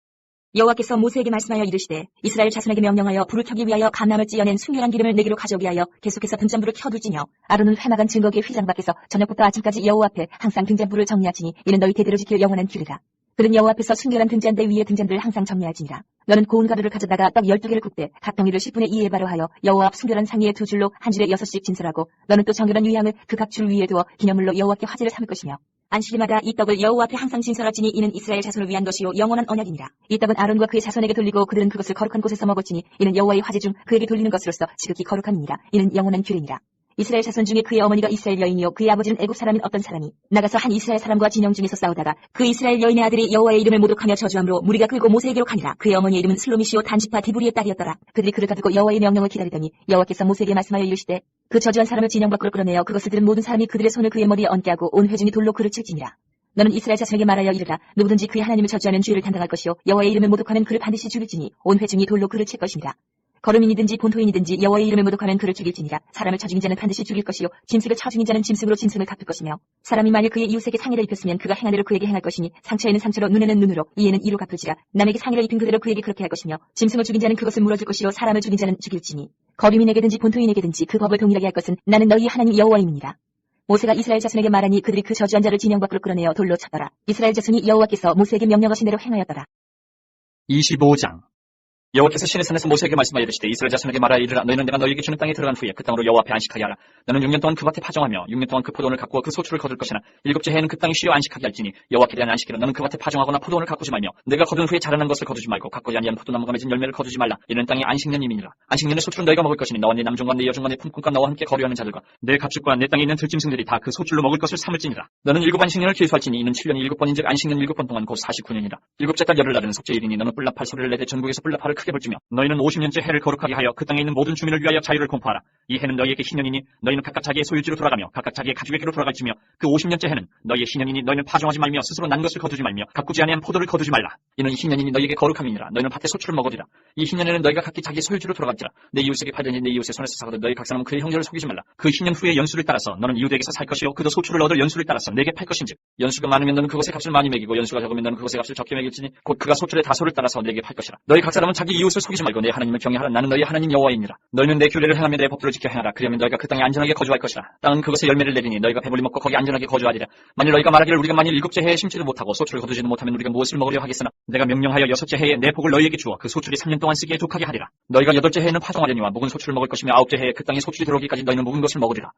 여호와께서 모세에게 말씀하여 이르시되 이스라엘 자손에게 명령하여 불을 켜기 위하여 감람을 찌어낸 순결한 기름을 내게로 가져오게 하여 계속해서 등잔불을 켜둘지니여 아론은 회막한 증거기의 휘장 밖에서 저녁부터 아침까지 여호와 앞에 항상 등잔불을 정리하지니 이는 너희 대대로 지킬 영원한 규례라. 그는 여호와 앞에서 순결한 등잔대 위에 등잔들을 항상 정리하지니라. 너는 고운 가루를 가져다가 떡 12개를 굽되 각 덩이를 10분의 2에 바로 하여 여호와 앞 순결한 상위에 2줄로 한 줄에 6씩 진설하고 너는 또 정결한 유향을 그 각 줄 위에 두어 기념물로 여호와께 화제를 삼을 것이며 안식일마다 이 떡을 여호와 앞에 항상 진설할지니 이는 이스라엘 자손을 위한 것이요 영원한 언약이니라. 이 떡은 아론과 그의 자손에게 돌리고 그들은 그것을 거룩한 곳에서 먹을지니 이는 여호와의 화제 중 그에게 돌리는 것으로서 지극히 거룩함이니라. 이는 영원한 규례니라. 이스라엘 자손 중에 그의 어머니가 이스라엘 여인이요 그의 아버지는 애굽 사람인 어떤 사람이 나가서 한 이스라엘 사람과 진영 중에서 싸우다가 그 이스라엘 여인의 아들이 여호와의 이름을 모독하며 저주함으로 무리가 끌고 모세에게로 가니라. 그의 어머니의 이름은 슬로미시오 단지파 디브리의 딸이었더라. 그들이 그를 가두고 여호와의 명령을 기다리더니 여호와께서 모세에게 말씀하여 이르시되 그 저주한 사람을 진영 밖으로 끌어내어 그것을 들은 모든 사람이 그들의 손을 그의 머리에 얹게 하고 온 회중이 돌로 그를 칠지니라. 너는 이스라엘 자손에게 말하여 이르라. 누구든지 그의 하나님을 저주하면 죄를 담당할 것이요 여호와의 이름을 모독하면 그를 반드시 죽일지니 온 회중이 돌로 그를 칠 것입니다. 거름인이든지 본토인이든지 여호와의 이름을 모독하면 그를 죽일지니라. 사람을 쳐 죽인 자는 반드시 죽일 것이요 짐승을 쳐 죽인 자는 짐승으로 짐승을 갚을 것이며 사람이 만일 그의 이웃에게 상해를 입혔으면 그가 행한 대로 그에게 행할 것이니 상처에는 상처로 눈에는 눈으로 이에는 이로 갚을지라. 남에게 상해를 입힌 그대로 그에게 그렇게 할 것이며 짐승을 죽인 자는 그것을 물어줄 것이요 사람을 죽인 자는 죽일지니 거름인에게든지 본토인에게든지 그 법을 동일하게 할 것은 나는 너희 하나님 여호와임이니라. 모세가 이스라엘 자손에게 말하니 그들이 그 저주한 자를 진영 밖으로 끌어내어 돌로 쳤더라. 이스라엘 자손이 여호와께서 모세에게 명령하신 대로 행하였더라. 25장. 여호와께서 시내 산에서 모세에게 말씀하여 이르시되 이스라엘 자손에게 말하여 이르라. 너희는 내가 너희에게 주는 땅에 들어간 후에 그 땅으로 여호와 앞에 안식하게 하라. 너는 6년 동안 그 밭에 파종하며 6년 동안 그 포도원을 가꾸어 그 소출을 거둘 것이나 7째 해에는 그 땅이 쉬어 안식하게 할지니 여호와께 대한 안식이라. 너는 그 밭에 파종하거나 포도원을 가꾸지 말며 내가 거둔 후에 자라난 것을 거두지 말고 가꾸지 아니한 포도나무가 맺은 열매를 거두지 말라. 이는 땅이 안식년임이니라. 안식년의 소출은 너희가 먹을 것이니 너와 네 남종과 네 여종과 네 품꾼과 너와 함께 거류하는 자들과 내 가축과 내 땅에 있는 들짐승들이 다 그 소출로 먹을 것을 삼을지니라. 너는 7안식년을 기수할지니 이는 7년이 7번인즉 안식년 7번 동안 곧 49년이라. 7째 달 열흘날은 속죄일이니 너는 뿔나팔 소리를 내되 전국에서 뿔나팔을 크게 불지며 너희는 50년째 해를 거룩하게 하여 그 땅에 있는 모든 주민을 위하여 자유를 공포하라. 이 해는 너희에게 희년이니 너희는 각각 자기의 소유지로 돌아가며 각각 자기의 가족에게로 돌아갈지며 그 50년째 해는 너희의 희년이니 너희는 파종하지 말며 스스로 난 것을 거두지 말며 가꾸지 아니한 포도를 거두지 말라. 이는 희년이니 너희에게 거룩함이니라. 너희는 밭의 소출을 먹으리라. 이 희년에는 너희가 각기 자기의 소유지로 돌아갈지라. 내 이웃에게 팔더니 내 이웃의 손에서 사거든 너희 각 사람은 그의 형제를 속이지 말라. 그 희년 후의 연수를 따라서 너는 이웃에게서 살 것이요 그도 소출을 얻을 연수를 따라서 내게 팔 것인즉 연수가 많으면 너는 그것의 값을 많이 매기고 연수가 적으면 너는 그것의 값을 적게 매길지니 곧 그가 소출의 다소를 따라서 내게 팔 것이라. 너희 각 사람은 자기 이웃을 속이지 말고 내 하나님을 경외하라. 나는 너희 하나님 여호와이니라. 너희는 내 규례를 행하며 내 법도를 지켜 행하라. 그러면 너희가 그 땅에 안전하게 거주할 것이라. 땅은 그것의 열매를 내리니 너희가 배불리 먹고 거기 안전하게 거주하리라. 만일 너희가 말하기를 우리가 만일 7째 해에 심지도 못하고 소출을 거두지도 못하면 우리가 무엇을 먹으려 하겠으나 내가 명령하여 6째 해에 내 복을 너희에게 주어 그 소출이 3년 동안 쓰기에 족하게 하리라. 너희가 8째 해에는 파종하려니와 묵은 소출을 먹을 것이며 9째 해에 그 땅에 소출이 들어오기까지 너희는 묵은 것을 먹으리라.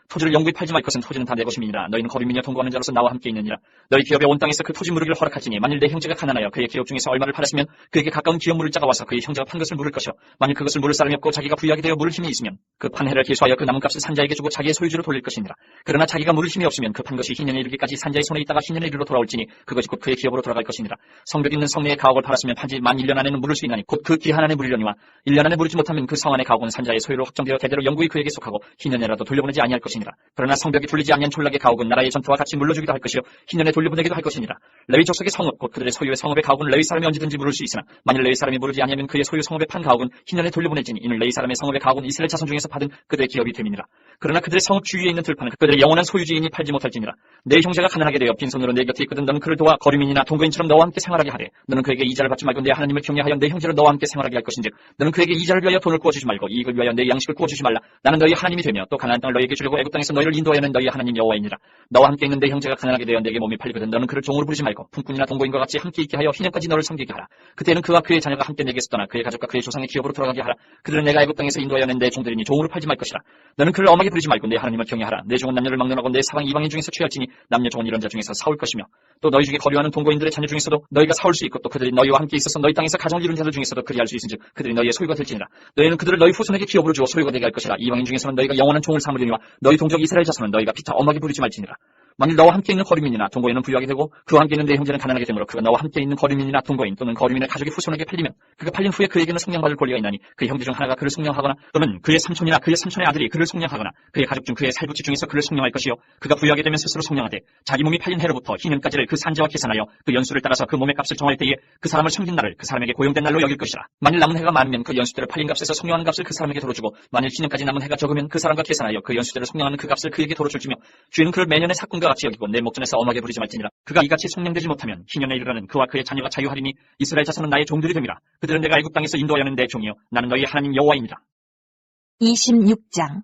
토지를 영구히 팔지 말 것은 토지는 다 내 것임이니라. 너희는 거류민이여 동거하는 자로서 나와 함께 있느니라. 너희 기업에 온 땅에서 그 토지 무르기를 허락할지니 만일 내 형제가 가난하여 그의 기업 중에서 얼마를 팔았으면 그에게 가까운 기업 물을 자가 와서 그의 형제가 판 것을 물을 것이요 만일 그것을 물을 사람이 없고 자기가 부유하게 되어 물을 힘이 있으면 그 판 해를 계수하여 그 남은 값을 산자에게 주고 자기의 소유주로 돌릴 것이니라. 그러나 자기가 물을 힘이 없으면 그 판 것이 희년에 이르기까지 산자의 손에 있다가 희년에 이르러 돌아올지니 그것이 곧 그의 기업으로 돌아갈 것이니라. 성벽 있는 성내의 가옥을 팔았으면 판지 만 1년 안에는 물을 수 있나니 곧 그 기한 안에 물으려니와 1년 안에 물지 못하면 그 성 안의 가옥은 산자의 소유로 확정되어 대대로 영구히 그에게 속하고 희년에라도 돌려보내지 아니할 것이니라. 그러나 성벽이 뚫리지 아니한 졸락의 가옥은 나라의 전투와 같이 물러주기도 할 것이요 희년에 돌려보내기도 할 것이니라. 레위 족속의 성읍 곧 그들의 소유의 성읍의 가옥은 레위 사람이 언제든지 물을 수 있으나 만일 레위 사람이 물지 아니하면 그의 소유 성읍의 판 가옥은 희년에 돌려보내지니 이는 레위 사람의 성읍의 가옥은 이스라엘 자손 중에서 받은 그들의 기업이 됨이니라. 그러나 그들의 성읍 주위에 있는 들판은 그들의 영원한 소유지이니 팔지 못할지니라. 내 형제가 가난하게 되어 빈손으로 내 곁에 있거든 너는 그를 도와 거류민이나 동거인처럼 너와 함께 생활하게 하되 너는 그에게 이자를 받지 말고 내 하나님을 경외하여 내 형제를 너와 함께 생활하게 할 것인즉 너는 그에게 이자를 위하여 돈을 구워주지 말고 이익을 위하여 내 양식을 구워주지 말라. 나는 너희 하나님이 되며 또 가나안 땅을 너희에게 주려고 애굽 땅에서 너희를 인도하여는 너희 하나님 여호와이니라. 너와 함께 있는 내 형제가 가난하게 되어 내게 몸이 팔리거든 너는 그를 종으로 부르지 말고 품꾼이나 동거인과 같이 함께 있게 하여 희년까지 너를 섬기게 하라. 그때는 그와 그의 자녀가 함께 내게서 떠나 그의 가족과 그의 조상의 기업으로 돌아가게 하라. 그들은 내가 애굽 땅에서 인도하여 낸 내 종들이니 종으로 팔지 말 것이라. 너는 그를 엄하게 부르지 말고 내 하나님을 경외하라. 내 종은 남녀를 막론하고 내 사방 이방인 중에서 취할지니 남녀 종은 이런 자 중에서 사올 것이며 또 너희 중에 거류하는 동거인들의 자녀 중에서도 너희가 사올 수 있고 또 그들이 너희와 함께 있어서 너희 땅에서 가정을 이룬 자들 중에서도 그리할 수 있은즉 그들이 너희의 소유가 될지니라. 너희는 그들을 너희 후손에게 기업으로 주어 소유가 되게 할 것이라. 이방인 중에서는 너희가 영원한 종을 삼으려니와 너희 동족 이스라엘 자손은 너희가 피차 엄하게 부르지 말지니라. 만일 너와 함께 있는 거류민이나 동거인은 부유하게 되고 그와 함께 있는 내 형제는 가난하게 되므로 그가 너와 함께 있는 거류민이나 동거인 또는 거류민의 가족이 후손에게 팔리면 그가 팔린 후에 그에게는 속량받을 권리가 있나니 그 형제 중 하나가 그를 속량하거나 또는 그의 삼촌이나 그의 삼촌의 아들이 그를 속량하거나 그의 가족 중 그의 살부치 중에서 그를 속량할 것이요 그가 부유하게 되면 스스로 속량하되 자기 몸이 팔린 해로부터 희년까지를 그 산자와 계산하여 그 연수를 따라서 그 몸의 값을 정할 때에 그 사람을 섬긴 날을 그 사람에게 고용된 날로 여길 것이라. 만일 남은 해가 많으면 그 연수대로 팔린 값에서 속량한 값을 그 사람에게 도로주고 만일 희년까지 남은 해가 적으면 그 사람과 계산하여 그 연수대로 속량하는 그 값을 그에게 도로줄지며 주인은 그를 매년의 삭금과 성과 같이 여기고 내 목전에서 엄하게 부르지 말지니라. 그가 이같이 속량되지 못하면 희년에 이르러는 그와 그의 자녀가 자유하리니 이스라엘 자손은 나의 종들이 됨이라. 그들은 내가 애굽 땅에서 인도하여는 내 종이요 나는 너희 하나님 여호와입니다. 26장.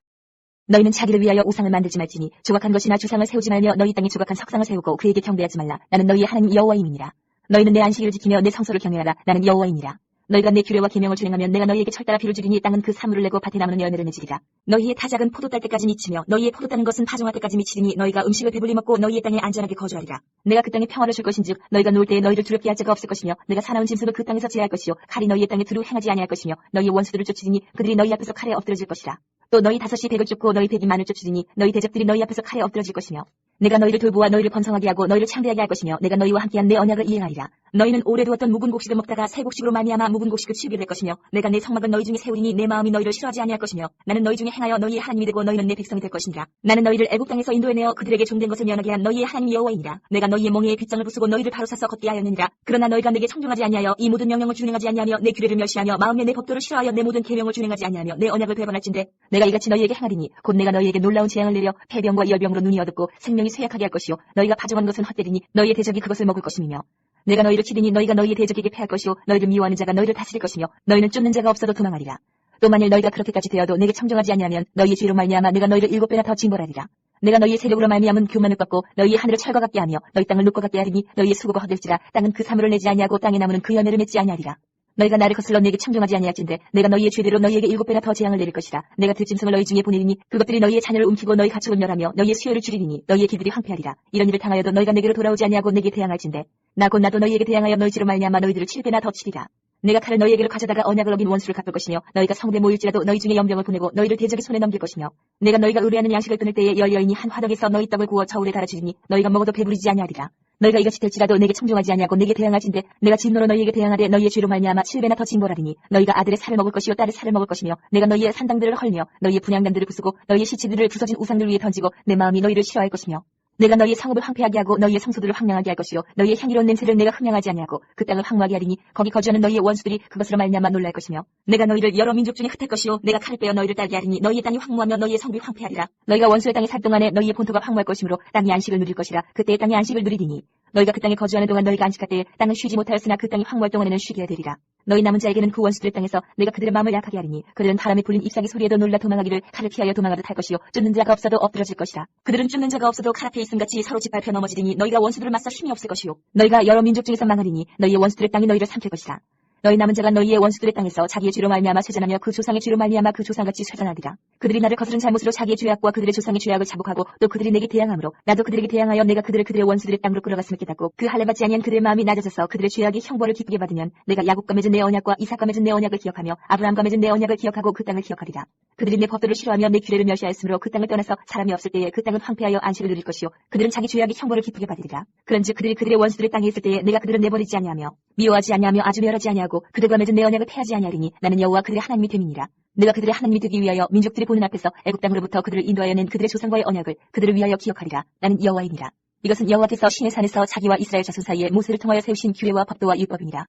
너희는 자기를 위하여 우상을 만들지 말지니 조각한 것이나 주상을 세우지 말며 너희 땅에 조각한 석상을 세우고 그에게 경배하지 말라. 나는 너희의 하나님 여호와임이니라. 너희는 내 안식일을 지키며 내 성소를 경외하라. 나는 여호와이니라. 너희가 내 규례와 계명을 줄행하면 내가 너희에게 철따라 비를 주리니 땅은 그 사물을 내고 밭에 나무는 열매를 맺으리라. 너희의 타작은 포도 딸 때까지 미치며 너희의 포도 따는 것은 파종할 때까지 미치리니 너희가 음식을 배불리 먹고 너희의 땅에 안전하게 거주하리라. 내가 그 땅에 평화를 줄 것인즉 너희가 누울 때에 너희를 두렵게 할 자가 없을 것이며 내가 사나운 짐승을 그 땅에서 제할 것이요 칼이 너희의 땅에 두루 행하지 아니할 것이며 너희의 원수들을 쫓으리니 그들이 너희 앞에서 칼에 엎드러질 것이라. 또 너희 5이 100을 쫓고 너희 100이 10,000을 쫓으리니 너희 대적들이 너희 앞에서 칼에 엎드러질 것이며 내가 너희를 돌보아 너희를 번성하게 하고 너희를 창대하게 할 것이며 내가 너희와 함께한 내 언약을 이행하리라. 너희는 오래 두었던 묵은 곡식을 먹다가 새 곡식으로 말미암아 묵은 곡식을 치우게 될 것이며 내가 내 성막은 너희 중에 세우리니 내 마음이 너희를 싫어하지 아니할 것이며 나는 너희 중에 행하여 너희의 하나님이 되고 너희는 내 백성이 될 것이니라. 나는 너희를 애굽 땅에서 인도해내어 그들에게 종된 것을 면하게 한 너희의 하나님 여호와이니라. 내가 너희의 멍에에 빗장을 부수고 너희를 바로 사서 걷게 하였느니라. 그러나 너희가 내게 청종하지 아니하여 이 모든 명령을 준행하지 아니하며 내 규례를 멸시하며 마음에 내 법도를 싫어하여 내 모든 계명을 준행하지 아니하며 내 언약을 배반할진대 내가 이같이 너희에게 행하리니 곧 내가 너희에게 놀라운 재앙을 내려 폐병과 열병으로 눈이 어둡고 생명이 쇠약하게 할 것이요 너희가 파종한 것은 헛되리니 너희의 대적이 그것을 먹을 것임이며 내가 너희를 치리니 너희가 너희의 대적에게 패할 것이요 너희를 미워하는 자가 너희를 다스릴 것이며 너희는 쫓는 자가 없어도 도망하리라. 또 만일 너희가 그렇게까지 되어도 내게 청정하지 아니하면 너희의 죄로 말미암아 내가 너희를 7배나 더 징벌하리라. 내가 너희의 세력으로 말미암은 교만을 꺾고 너희의 하늘을 철과 같게 하며 너희 땅을 눕과 같게 하리니 너희의 수고가 헛될지라 땅은 그 사물을 내지 아니하고 땅의 나무는 그 열매를 맺지 아니하리라. 너희가 나를 거슬러 내게 청정하지 아니할진대 내가 너희의 죄대로 너희에게 7배나 더 재앙을 내릴 것이라. 내가 들짐승을 너희 중에 보내리니 그것들이 너희의 자녀를 움키고 너희 가축을 멸하며 너희의 수요를 줄이리니 너희의 길들이 황폐하리라. 이런 일을 당하여도 너희가 내게로 돌아오지 아니하고 내게 대항할진대 나도 너희에게 대항하여 너희 죄로 말미암아 너희들을 7배나 더 치리라. 내가 칼을 너희에게로 가져다가 언약을 어긴 원수를 갚을 것이며 너희가 성대 모일지라도 너희 중에 연병을 보내고 너희를 대적의 손에 넘길 것이며 내가 너희가 의뢰하는 양식을 끊을 때에 여인이 한 화덕에서 너희 떡을 구워 저울에 달아주리니 너희가 먹어도 배부르지 아니하리라. 너희가 이같이 될지라도 내게 청종하지 아니하고 내게 대항할진대 내가 진노로 너희에게 대항하되 너희의 죄로 말미암아 7배나 더 징벌하리니 너희가 아들의 살을 먹을 것이요 딸의 살을 먹을 것이며 내가 너희의 산당들을 헐며 너희의 분향단들을 부수고 너희의 시체들을 부서진 우상들 위에 던지고 내 마음이 너희를 싫어할 것이며 내가 너희의 성읍을 황폐하게 하고 너희의 성소들을 황량하게 할 것이요 너희의 향기로운 냄새를 내가 흠양하지 아니하고 그 땅을 황무하게 하리니 거기 거주하는 너희의 원수들이 그것으로 말미암아 놀랄 것이며 내가 너희를 여러 민족 중에 흩을 것이요 내가 칼을 빼어 너희를 딸게 하리니 너희의 땅이 황무하며 너희의 성읍이 황폐하리라. 너희가 원수의 땅에 살 동안에 너희의 본토가 황무할 것이므로 땅이 안식을 누릴 것이라. 그때의 땅이 안식을 누리리니 너희가 그 땅에 거주하는 동안 너희가 안식할 때에 땅은 쉬지 못하였으나 그 땅이 황무할 동안에는 쉬게 되리라. 너희 남은 자에게는 그 원수들의 땅에서 내가 그들의 마음을 약하게 하리니 그들은 바람에 불린 잎사귀 소리에도 놀라 도망하기를 칼을 피하여 도망하듯 할 것이요 쫓는 자가 없어도 엎드러질 것이라. 그들은 쫓는 자가 없어도 칼 앞에 있음같이 서로 짓밟혀 넘어지리니 너희가 원수들을 맞서 힘이 없을 것이요 너희가 여러 민족 중에서 망하리니 너희의 원수들의 땅이 너희를 삼킬 것이라. 너희 남은 자가 너희의 원수들의 땅에서 자기의 죄로 말미암아 쇠잔하며 그 조상의 죄로 말미암아 그 조상같이 쇠잔하리라. 그들이 나를 거스른 잘못으로 자기의 죄악과 그들의 조상의 죄악을 자복하고 또 그들이 내게 대항함으로 나도 그들에게 대항하여 내가 그들을 그들의 원수들의 땅으로 끌어갔음을 깨닫고 그 할례 받지 아니한 그들의 마음이 낮아져서 그들의 죄악의 형벌을 기쁘게 받으면 내가 야곱과 맺은 내 언약과 이삭과 맺은 내 언약을 기억하며 아브라함과 맺은 내 언약을 기억하고 그 땅을 기억하리라. 그들이 내 법도를 싫어하며 내 규례를 멸시하였으므로 그 땅을 떠나서 사람이 없을 때에 그 땅은 황폐하여 안식을 누릴 것이요 그들은 자기 죄악의 형벌을 기쁘게 받으리라. 그런즉 그들이 그들의 원수들의 땅에 있을 때에 내가 그들을 내버리지 아니하며 미워하지 아니하며 아주 멸하지 아니하고 그들과 맺은 내 언약을 폐하지 아니하리니 나는 여호와 그들의 하나님이 됨이니라. 내가 그들의 하나님이 되기 위하여 민족들이 보는 앞에서 애굽 땅으로부터 그들을 인도하여 낸 그들의 조상과의 언약을 그들을 위하여 기억하리라. 나는 여호와이니라. 이것은 여호와께서 시내 산에서 자기와 이스라엘 자손 사이에 모세를 통하여 세우신 규례와 법도와 율법이니라.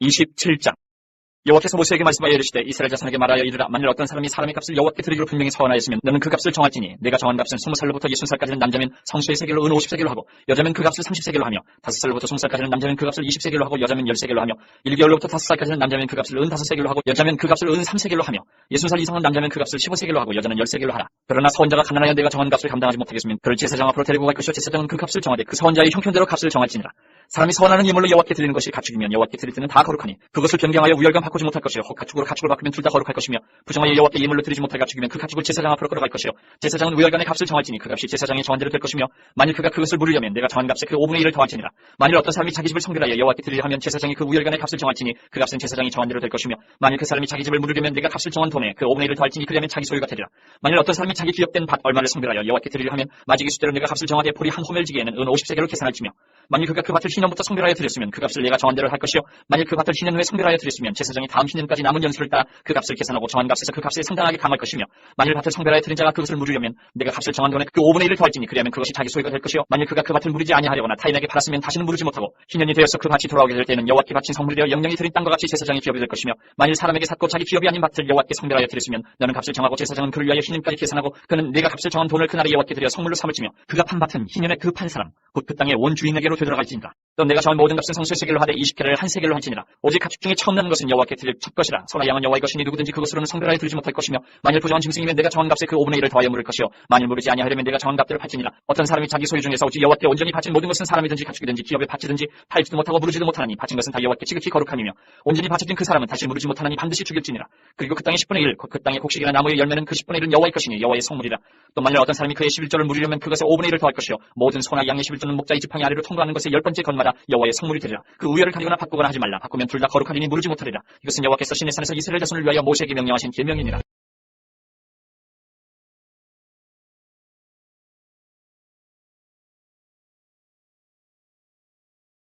27장. 여호와께서 모세에게 말씀하여 이르시되 이스라엘 자손에게 말하여 이르라. 만일 어떤 사람이 사람의 값을 여호와께 드리기로 분명히 서원하였으면 너는 그 값을 정할지니 내가 정한 값은 20살로부터 60살까지는 남자면 성수의 세겔로 은 50세겔로 하고 여자면 그 값을 30세겔로 하며 5살로부터 20살까지는 남자면 그 값을 20세겔로 하고 여자면 10세겔로 하며 1개월로부터 5살까지는 남자면 그 값을 은 5세겔로 하고 여자면 그 값을 은 3세겔로 하며 60살 이상은 남자면 그 값을 15세겔로 하고 여자는 10세겔로 하라. 그러나 서원자가 가난하여 내가 정한 값을 감당하지 못하겠으면 그를 제사장 앞으로 데리고 갈 것이요 제사장은 그 값을 정하되 그 서원자의 형편대로 값을 정할지니라. 사람이 서원하는 예물로 여호와께 드리는 것이 가축이면 여호와께 드릴 때는 다 거룩하니 그것을 변경하여 우열감 바꾸지 못할 것이요 혹 가축으로 가축을 바꾸면 둘 다 거룩할 것이며 부정하여 여호와께 예물로 드리지 못할 가축이면 그 가축을 제사장 앞으로 끌어갈 것이요 제사장은 우열간의 값을 정할지니 그 값이 제사장이 정한 대로 될 것이며 만일 그가 그것을 물으려면 내가 정한 값에 그 5분의 1을 더할지니라. 만일 어떤 사람이 자기 집을 성결하여 여호와께 드리려 하면 제사장이 그 우열간의 값을 정할지니 그 값은 제사장이 정한 대로 될 것이며 만일 그 사람이 자기 집을 물으려면 내가 값을 정한 돈에 그 5분의 1을 더할지니 그러면 자기 소유가 되리라. 만일 어떤 사람이 자기 기업된 밭 얼마를 성결하여 여호와께 드리려 하면 마지기 수대로 내가 값을 정하되 보리 한 호멜지기에는 은 50세겔로 계산할지며 만일 그가 그 밭을 희년부터 성별하여 드렸으면 그 값을 내가 정한 대로 할 것이요 만일 그 밭을 희년 후에 성별하여 드렸으면 제사장이 다음 희년까지 남은 연수를 따라 그 값을 계산하고 정한 값에서 그 값에 상당하게 감할 것이며 만일 밭을 성별하여 드린 자가 그것을 물으려면 내가 값을 정한 돈에 그 5분의 1을 더할지니 그리하면 그것이 자기 소유가 될 것이요 만일 그가 그 밭을 무르지 아니하려거나 타인에게 팔았으면 다시는 무르지 못하고 희년이 되어서 그 밭이 돌아오게 될 때는 여호와께 바친 성물이 되어 영영이 드린 땅과 같이 제사장의 기업이 될 것이며 만일 사람에게 샀고 자기 기업이 아닌 밭을 여호와께 성별하여 드렸으면 너는 값을 정하고 제사장은 그를 위하여 희년까지 계산하고 그는 내가 값을 정한 돈을 그날에 여호와께 드려 성물로 삼을지며 그가 판 밭은 희년에 그 판 사람 곧 그 땅의 원 주인에게로 되돌아갈지니라. 또 내가 정한 모든 값은 성소의 세겔로 하되 20개를 한 세겔로 할지니라. 오직 가축 중에 처음 나는 것은 여호와께 드릴 첫 것이라. 소나 양은 여호와의 것이니 누구든지 그것으로는 성별하여 드리지 못할 것이며 만일 부정한 짐승이면 내가 정한 값에 그 5분의 1을 더하여 물을 것이요 만일 물으지 아니하려면 내가 정한 값대로 팔지니라. 어떤 사람이 자기 소유 중에서 오직 여호와께 온전히 바친 모든 것은 사람이든지 가축이든지 기업에 바치든지 팔지도 못하고 무르지도 못하나니 바친 것은 다 여호와께 지극히 거룩함이며 온전히 바쳐진 그 사람은 다시 무르지 못하나니 반드시 죽일지니라. 그리고 그 땅의 10분의 1, 그 땅의 곡식이나 나무의 열매는 그 10분의 1은 여호와의 것이니 여호와의 성물이라. 또 만일 어떤 사람이 그의 11조를 물으려면 그것에 5분의 1을 더할 것이요 모든 소나 양의 11조는 목자의 지팡이 아래로 통과하는 것의 10번째 건마다 여호와의 성물이 되리라. 그 우열을 가리거나 바꾸거나 하지 말라. 바꾸면 둘 다 거룩하리니 무르지 못하리라. 이것은 여호와께서 시내산에서 이스라엘 자손을 위하여 모세에게 명령하신 계명이니라.